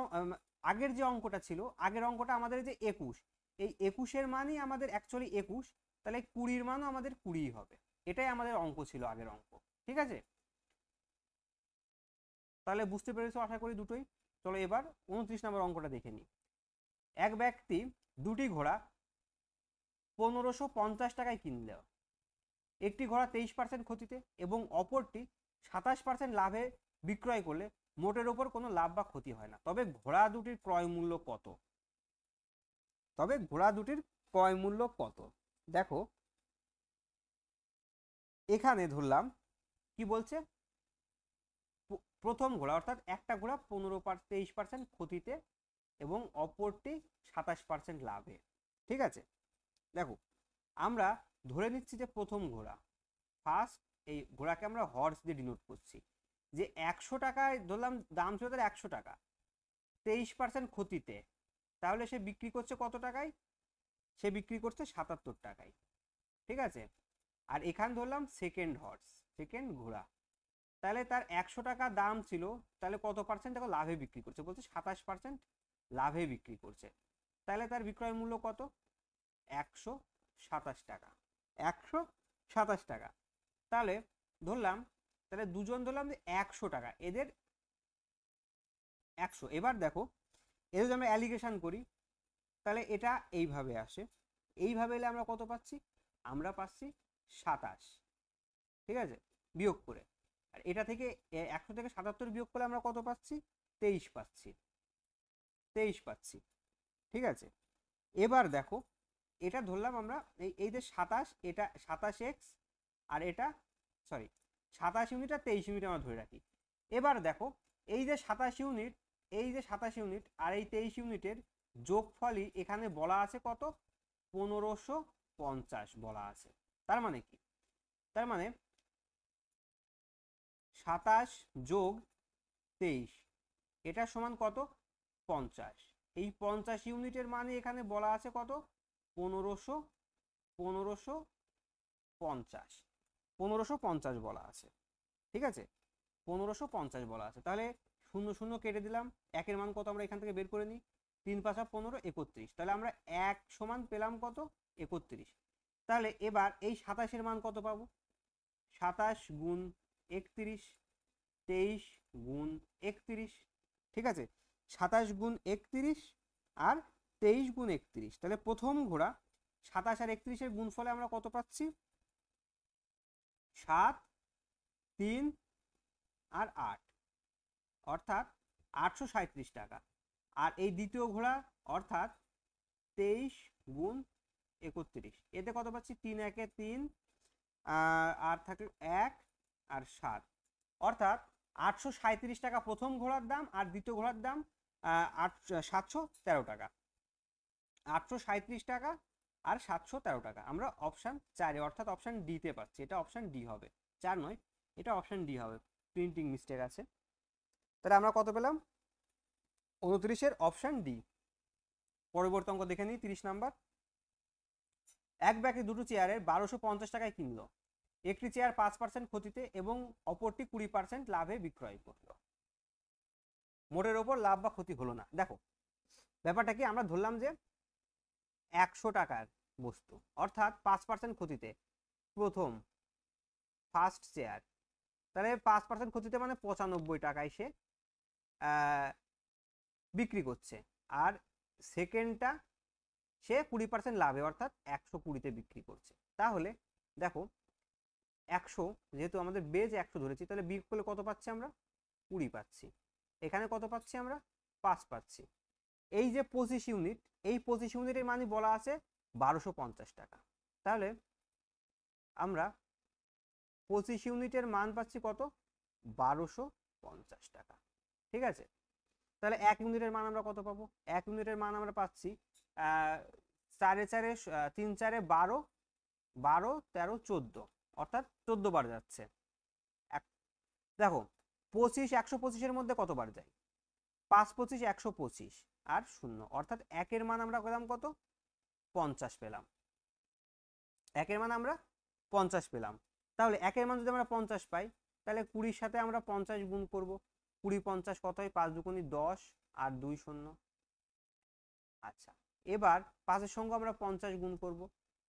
আগের যে অঙ্কটা ছিল, আগের অঙ্কটা আমাদের যে 21, এই 21-এর মানই আমাদের অ্যাকচুয়ালি 21, তাহলে 20-র মানও আমাদের 20 হবে, এটাই আমাদের অঙ্ক ছিল আগের অঙ্ক, ঠিক আছে। তাহলে বুঝতে পেরেছো আশা করি দুটোই। চলো এবার 29 নম্বর অঙ্কটা দেখে নিই। এক ব্যক্তি দুটি ঘোড়া 1550 টাকায় কিনল, একটি ঘোড়া 23% ক্ষতিতে এবং অপরটি 27% লাভে বিক্রয় করলে মোটের ওপর কোনো লাভ বা ক্ষতি হয় না, তবে ঘোড়া দুটির ক্রয় মূল্য কত, দেখো এখানে ধরলাম কি বলছে, প্রথম ঘোড়া অর্থাৎ একটা ঘোড়া 23% ক্ষতিতে এবং অপরটি 27% লাভে, ঠিক আছে। দেখো আমরা ধরে নিচ্ছি যে প্রথম ঘোড়া ফার্স্ট, এই ঘোড়াকে আমরা হর্স দিয়ে ডিনোট করছি, যে 100 টাকায় ধরলাম দাম ছিল তার 100 টাকা, 23% ক্ষতিতে, তাহলে সে বিক্রি করছে কত টাকায়, সে বিক্রি করছে 77 টাকায়, ঠিক আছে। আর এখানে ধরলাম সেকেন্ড হর্স, সেকেন্ড ঘোড়া, তাহলে তার 100 টাকা দাম ছিল, তাহলে কত পার্সেন্ট দেখো লাভে বিক্রি করছে, বলছে 27% লাভে বিক্রি করছে, তাহলে তার বিক্রয় মূল্য কত 127 টাকা, 127 টাকা। তাহলে ধরলাম, তাহলে দুজন ধরলাম যে 100 টাকা, এদের 100। এবার দেখো এদের যদি আমরা অ্যালিগেশন করি তাহলে এটা এইভাবে আসে, এইভাবে এলে আমরা কত পাচ্ছি, আমরা পাচ্ছি 27, ঠিক আছে, বিয়োগ করে। আর এটা থেকে 100 থেকে 77 বিয়োগ করলে আমরা কত পাচ্ছি, 23 পাচ্ছি, ঠিক আছে। এবার দেখো এটা ধরলাম আমরা এই যে 27, এটা 27x, আর এটা সরি 27 ইউনিট আর 23 ইউনিট আমরা ধরে রাখি। এবার দেখো এই যে 27 ইউনিট, এই যে 27 ইউনিট আর এই 23 ইউনিটের যোগফলই এখানে বলা আছে কত, 1550 বলা আছে। তার মানে কি, তার মানে 27 যোগ 23 এটা সমান কত 50, এই 50 ইউনিটের মানে এখানে বলা আছে কত 1550 বলা আছে, ঠিক আছে, 1550 বলা আছে। তাহলে 0 0 কেটে দিলাম, একের মান কত আমরা এখান থেকে বের করে নিই, 3 5 15 31, তাহলে আমরা 1 সমান পেলাম কত 31। তাহলে এবার এই 27 মান কত পাবো, 27 গুণ 31, 23 গুণ 31, ঠিক আছে, 27 গুণ 31 আর 23 গুণ 31, তাহলে প্রথম ঘোড়া 27 আর 31 এর গুণফলে আমরা কত পাচ্ছি, 7, 3 আর 8, অর্থাৎ 837 টাকা। আর এই দ্বিতীয় ঘোড়া অর্থাৎ 23 গুণ 31, এতে কত পাচ্ছি, 3 একে 3 আর থাকলো 1 আর 7, অর্থাৎ 837 টাকা প্রথম ঘোড়ার দাম আর দ্বিতীয় ঘোড়ার দাম 713 টাকা। 837 টাকা আর 713 টাকা আমরা অপশান 4 অর্থাৎ অপশান ডিতে পাচ্ছি। এটা অপশান ডি হবে, 4 নয়, এটা অপশান ডি হবে, প্রিন্টিং মিস্টেক আছে। তাহলে আমরা কত পেলাম, 29 অপশান ডি। পরবর্তী অঙ্ক দেখে নিই, 30 নাম্বার। এক ব্যক্তি দুটো চেয়ারের 1250 টাকায় কিনলো। একটি চেয়ার 5% ক্ষতিতে এবং অপরটি 20% লাভে বিক্রয় করলো। মোটের ওপর লাভ বা ক্ষতি হলো না। দেখো ব্যাপারটা কি, আমরা ধরলাম যে 100 টাকার বস্তু অর্থাৎ 5% ক্ষতিতে প্রথম ফার্স্ট চেয়ার, তাহলে 5% ক্ষতিতে মানে 95 টাকায় সে বিক্রি করছে, আর সেকেন্ডটা সে 20% লাভে অর্থাৎ 120-তে বিক্রি করছে। তাহলে দেখো 100, যেহেতু আমাদের বেজ 100 ধরেছি, তাহলে বিয়োগ করলে কত পাচ্ছি আমরা, 20 পাচ্ছি। এখানে কত পাচ্ছি আমরা, 5 পাচ্ছি। এই যে 25 ইউনিট, এই 25 ইউনিটের মানে বলা আছে 1250 টাকা। তাহলে আমরা 25 ইউনিটের মান পাচ্ছি কত, 1250 টাকা, ঠিক আছে। তাহলে 1 ইউনিটের মান আমরা কত পাবো, 1 ইউনিটের মান আমরা পাচ্ছি 4 এ 4 3 4 12, 12 13 14, অর্থাৎ 14 বার যাচ্ছে। দেখো 25 125-এর মধ্যে কত বার যায়, 5 25 125 আর 0, অর্থাৎ 1 এর মান আমরা পেলাম কত, 50 পেলাম। 1 এর মান আমরা 50 পেলাম। তাহলে 1 এর মান যদি আমরা 50 পাই, তাহলে 20-র সাথে আমরা 50 গুণ করব। 20 50 কত হয়, 5 দুগুণী 10 আর 2 0। আচ্ছা, এবার 5 এর সঙ্গে আমরা 50 গুণ করব,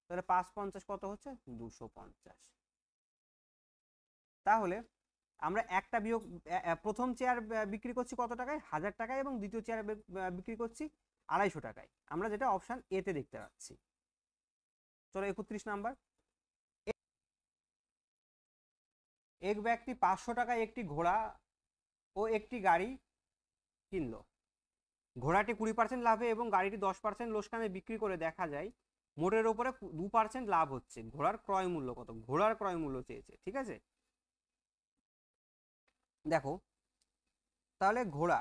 তাহলে 5 50 কত হচ্ছে, 250। তাহলে আমরা একটা বিয়োগ, প্রথম চেয়ার বিক্রি করছি কত টাকায়, 1000 টাকায়, এবং দ্বিতীয় চেয়ার বিক্রি করছি 250 টাকায়, আমরা যেটা অপশান এ তে দেখতে পাচ্ছি। চলো 31 নাম্বার। এক ব্যক্তি 500 টাকায় একটি ঘোড়া ও একটি গাড়ি কিনলো। ঘোড়াটি 20% লাভে এবং গাড়িটি 10% লোকসানে বিক্রি করে দেখা যায় মোটের ওপরে 2% লাভ হচ্ছে। ঘোড়ার ক্রয় মূল্য কত, ঘোড়ার ক্রয় মূল্য চেয়েছে, ঠিক আছে। দেখো তাহলে ঘোড়া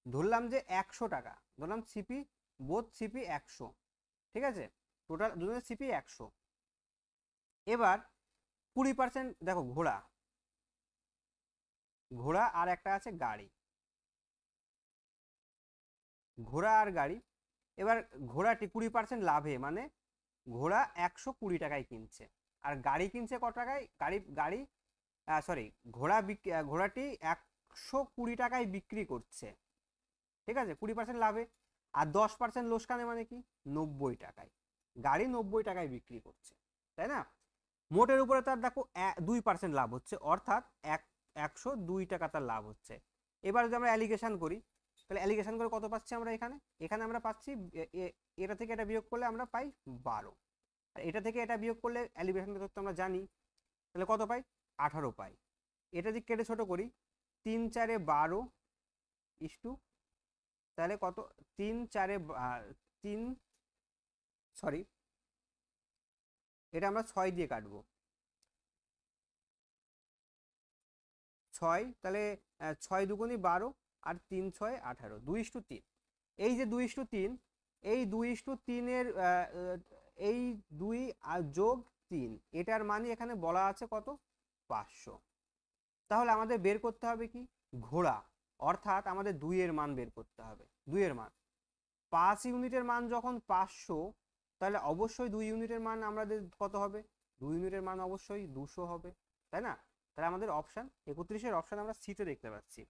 ধরলাম যে 100 টাকা, ধরলাম সিপি, বোথ সিপি 100, ঠিক আছে, টোটাল দুজনের সিপি 100। এবার 20%, দেখো ঘোড়া, ঘোড়া আর একটা আছে গাড়ি, ঘোড়া আর গাড়ি। এবার ঘোড়াটি 20% লাভে, মানে ঘোড়া 120 টাকায় কিনছে, আর গাড়ি কিনছে কত টাকায়, গাড়ি সরি ঘোড়াটি 120 টাকায় বিক্রি করছে, ঠিক আছে, 20% লাভে। আর 10% লোকসানে মানে কি, 90 টাকায়। গাড়ি 90 টাকায় বিক্রি করছে, তাই না। মোটের উপরে তার দেখো 2% লাভ হচ্ছে, অর্থাৎ 102 টাকা তার লাভ হচ্ছে। এবার যদি আমরা অ্যালিগেশন করি, তাহলে অ্যালিগেশন করে কত পাচ্ছি আমরা, এখানে আমরা পাচ্ছি, এটা থেকে এটা বিয়োগ করলে আমরা পাই 12, আর এটা থেকে এটা বিয়োগ করলে অ্যালিগেশন করতে আমরা জানি, তাহলে কত পাই, 18 পাই। এটা যদি কেটে ছোট করি, 3 4 12 ইস্টু, তাহলে কত, 3 4 3, সরি এটা আমরা 6 দিয়ে কাটবো, 6, তাহলে 6 দুগুণী 12 আর 3 6 18, 2:3। এই যে 2:3, এই 2:3-এর এই 2 আর যোগ 3, এটার মানে এখানে বলা আছে কত, 500। তাহলে আমাদের বের করতে হবে কি, ঘোড়া, অর্থাৎ আমাদের 2 এর মান বের করতে হবে। 2 এর মান, 5 ইউনিটের মান যখন 500, তাহলে অবশ্যই 2 ইউনিটের মান আমাদের কত হবে, 2 ইউনিটের মান অবশ্যই 200 হবে, তাই না। তাহলে আমাদের অপশান 31-এর অপশান আমরা সিতে দেখতে পাচ্ছি,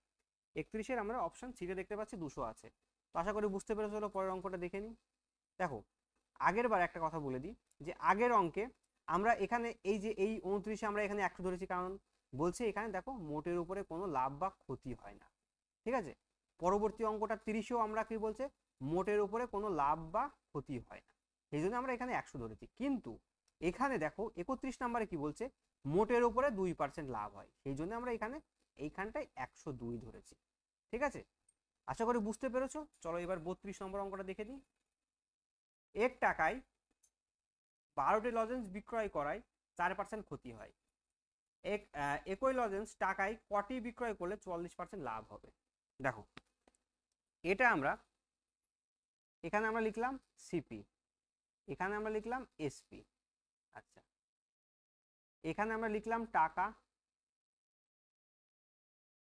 31-এর আমরা অপশান সিতে দেখতে পাচ্ছি 200 আছে। তো আশা করি বুঝতে পেরেছো। চলো পরের অঙ্কটা দেখে নিই। দেখো আগের বার একটা কথা বলে দিই যে আগের অঙ্কে আমরা এখানে এই যে এই 29 আমরা এখানে 100 ধরেছি, কারণ বলছে এখানে দেখো মোটের উপরে কোনো লাভ বা ক্ষতি হয় না, ঠিক আছে। পরবর্তী অঙ্কটা 30এও আমরা কি বলছে, মোটের উপরে কোনো লাভ বা ক্ষতি হয় না, এই জন্য আমরা এখানে 100 ধরেছি। কিন্তু এখানে দেখো 31 নম্বরে কি বলছে, মোটের উপরে 2% লাভ হয়, সেই জন্য আমরা এখানে এইখানটায় 102 ধরেছি, ঠিক আছে। আশা করি বুঝতে পেরেছো। চলো এবার 32 নম্বর অঙ্কটা দেখে দিই। 1 টাকায় 12টি লজেন্স বিক্রয় করায় 4% ক্ষতি হয়। একই লজেন্স টাকায় কটি বিক্রয় করলে 44% লাভ হবে। দেখো এটা আমরা এখানে আমরা লিখলাম সিপি, এখানে আমরা লিখলাম এসপি, আচ্ছা এখানে আমরা লিখলাম টাকা,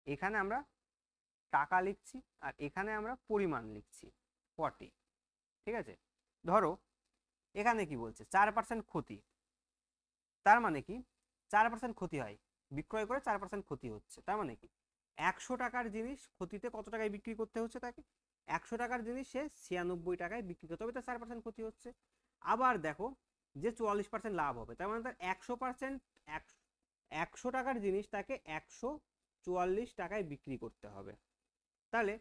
এখানে আমরা টাকা লিখছি, আর এখানে আমরা পরিমাণ লিখছি কটি, ঠিক আছে। ধরো এখানে কি বলছে 4% ক্ষতি, তার মানে কি 4% ক্ষতি হয়, বিক্রয় করে 4% ক্ষতি হচ্ছে, তার মানে কি 100 টাকার জিনিস ক্ষতিতে কত টাকায় বিক্রি করতে হচ্ছে তাকে, 100 টাকার জিনিস সে 96 টাকায় বিক্রি করতে হবে, তার 4% ক্ষতি হচ্ছে। আবার দেখো যে 44% লাভ হবে, তার মানে তার 100% 100 টাকার জিনিস তাকে 144 টাকায় বিক্রি করতে হবে। তাহলে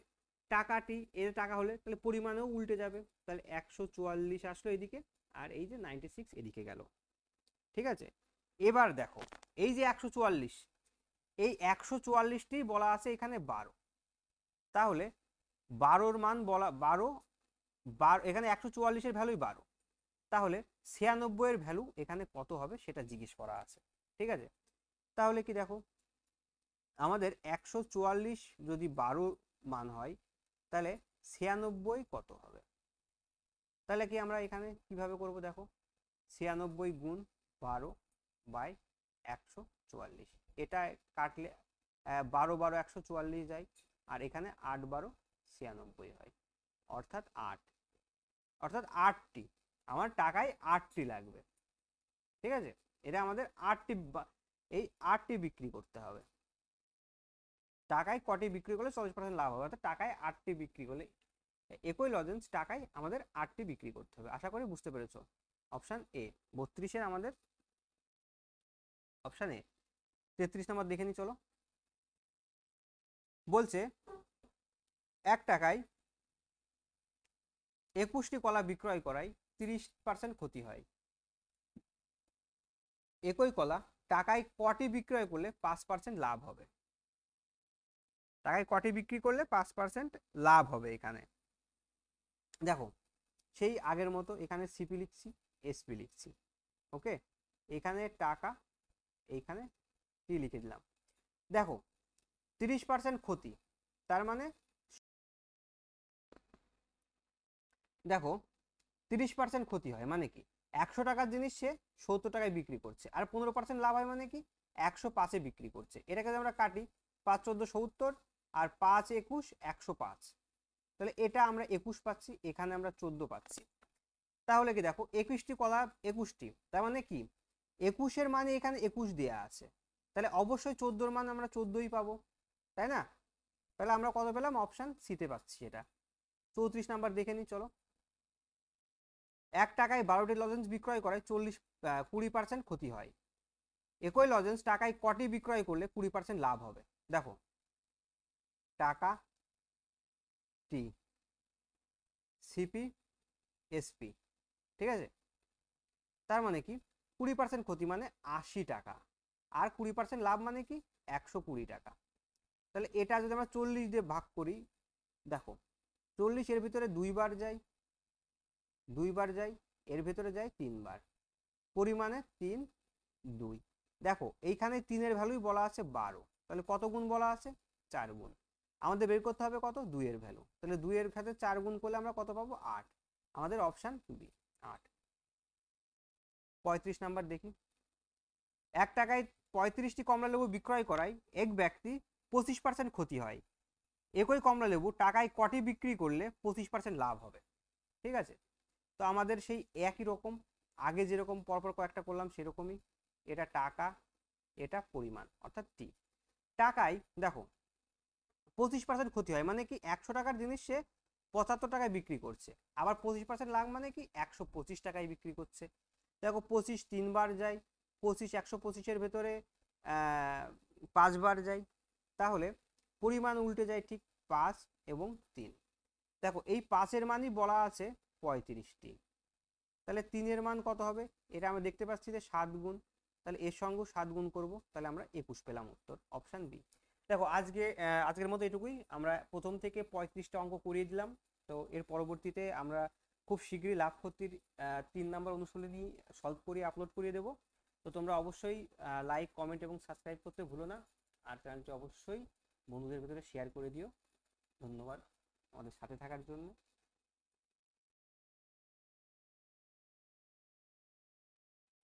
টাকাটি এর টাকা হলে তাহলে পরিমাণেও উল্টে যাবে, তাহলে 144 আসলো এদিকে, আর এই যে 96 এদিকে গেল, ঠিক আছে। এবার দেখো এই যে 144, এই 144টি বলা আছে এখানে 12, তাহলে 12র মান বলা 12, এখানে 144-এর ভ্যালুই 12, তাহলে 96 এর ভ্যালু এখানে কত হবে সেটা জিজ্ঞেস করা আছে, ঠিক আছে। তাহলে কি দেখো আমাদের 144 যদি 12 মান হয় তাহলে 96 কত হবে, তাহলে কি আমরা এখানে কিভাবে করব, দেখো 96 গুণ 12 বাই 144, এটা কাটলে 12 12 144 যায়, আর এখানে 8 12 96 হয়, অর্থাৎ 8, অর্থাৎ 8টি আমার টাকায় 8টি লাগবে, ঠিক আছে। এটা আমাদের 8টি, এই 8টি বিক্রি করতে হবে। টাকায় কটি বিক্রি করলে 40% লাভ হবে, অর্থাৎ টাকায় 8টি বিক্রি করলে, একই লজেন্স টাকায় আমাদের 8টি বিক্রি করতে হবে। আশা করি বুঝতে পেরেছো। অপশন এ 32-এর আমাদের অপশন এ। 33 নম্বর দেখে নি চলো। বলছে 1 টাকায় 21টি কলা বিক্রয় করায় 30% ক্ষতি হয়। একই কলা টাকায় কটি বিক্রয় করলে 5% লাভ হবে, টাকায় কটি বিক্রি করলে 5% লাভ হবে। এখানে দেখো সেই আগের মতো এখানে সিপি লিখছি, এসপি লিখছি, ওকে। এখানে টাকা, এইখানে টি লিখে দিলাম। দেখো 30% ক্ষতি, তার মানে দেখো 30% ক্ষতি হয় মানে কি 100 টাকার জিনিস সে 70 টাকায় বিক্রি করছে, আর 15% লাভ হয় মানে কি 105-এ বিক্রি করছে। এটাকে যদি আমরা কাটি 5 14 70, আর 5 21 105, তাহলে এটা আমরা 21 পাচ্ছি, এখানে আমরা 14 পাচ্ছি। তাহলে কি দেখো 21টি কলা 21টি, তার মানে কি 21-এর মানে এখানে 21 দেয়া আছে, তাহলে অবশ্যই 14-র মান আমরা 14ই পাবো, তাই না। তাহলে আমরা কত পেলাম, অপশন সিতে পাচ্ছি এটা। 34 নাম্বার দেখে নিই চলো। 1 টাকায় 12টি লজেন্স বিক্রয় করায় 20% ক্ষতি হয়। একই লজেন্স টাকায় কটি বিক্রয় করলে 20% লাভ হবে। দেখো টাকা টি, সিপি, এসপি, ঠিক আছে। তার মানে কি 20% ক্ষতি মানে 80 টাকা, আর 20% লাভ মানে কি 120 টাকা। তাহলে এটা যদি আমরা 40 দিয়ে ভাগ করি, দেখো 40 এর ভিতরে 2 বার যায়, 2 বার যায়, এর ভিতরে যায় 3 বার, পরিমাণে 3 2। দেখো এইখানে 3-এর ভ্যালুই বলা আছে 12, তাহলে কত গুণ বলা আছে 4 গুণ। আমাদের বের করতে হবে কত 2-এর ভ্যালু, তাহলে 2-এর সাথে 4 গুণ করলে আমরা কত পাবো 8, আমাদের অপশন বি 8। 35 নাম্বার দেখি। 1 টাকায় 35টি কমলা লেবু বিক্রয় করায় এক ব্যক্তি 25% ক্ষতি হয়। একই কমলা লেবু টাকায় কটি বিক্রি করলে 25% লাভ হবে, ঠিক আছে। তো আমাদের সেই একই রকম আগে যেরকম পরপর কয়েকটা করলাম সেরকমই, এটা টাকা, এটা পরিমাণ অর্থাৎ টি। টাকায় দেখো 25% ক্ষতি হয় মানে কি 100 টাকার জিনিস সে 75 টাকায় বিক্রি করছে। আবার 25% লাভ মানে কি 125 টাকায় বিক্রি করছে। দেখো 25 3 বার যায়, 25 125-এর ভেতরে 5 বার যায়, তাহলে পরিমাণ উল্টে যায় ঠিক 5 এবং 3। দেখো এই 5-এর মানই বলা আছে 35টি, তাহলে 3-এর মান কত হবে? এটা আমরা দেখতে পাচ্ছি যে 7 গুণ, তাহলে এর সঙ্গে 7 গুণ করব, তাহলে আমরা 21 পেলাম, উত্তর অপশান বি। দেখো আজকের মতো এটুকুই, আমরা প্রথম থেকে 35টা অঙ্ক করিয়ে দিলাম। তো এর পরবর্তীতে আমরা খুব শীঘ্রই লাভ ক্ষতির 3 নম্বর অনুশীলনী সলভ করে আপলোড করিয়ে দেবো। তো তোমরা অবশ্যই লাইক কমেন্ট এবং সাবস্ক্রাইব করতে ভুলো না, আর চ্যানেলটি অবশ্যই বন্ধুদের ভিতরে শেয়ার করে দিও। ধন্যবাদ আমাদের সাথে থাকার জন্য।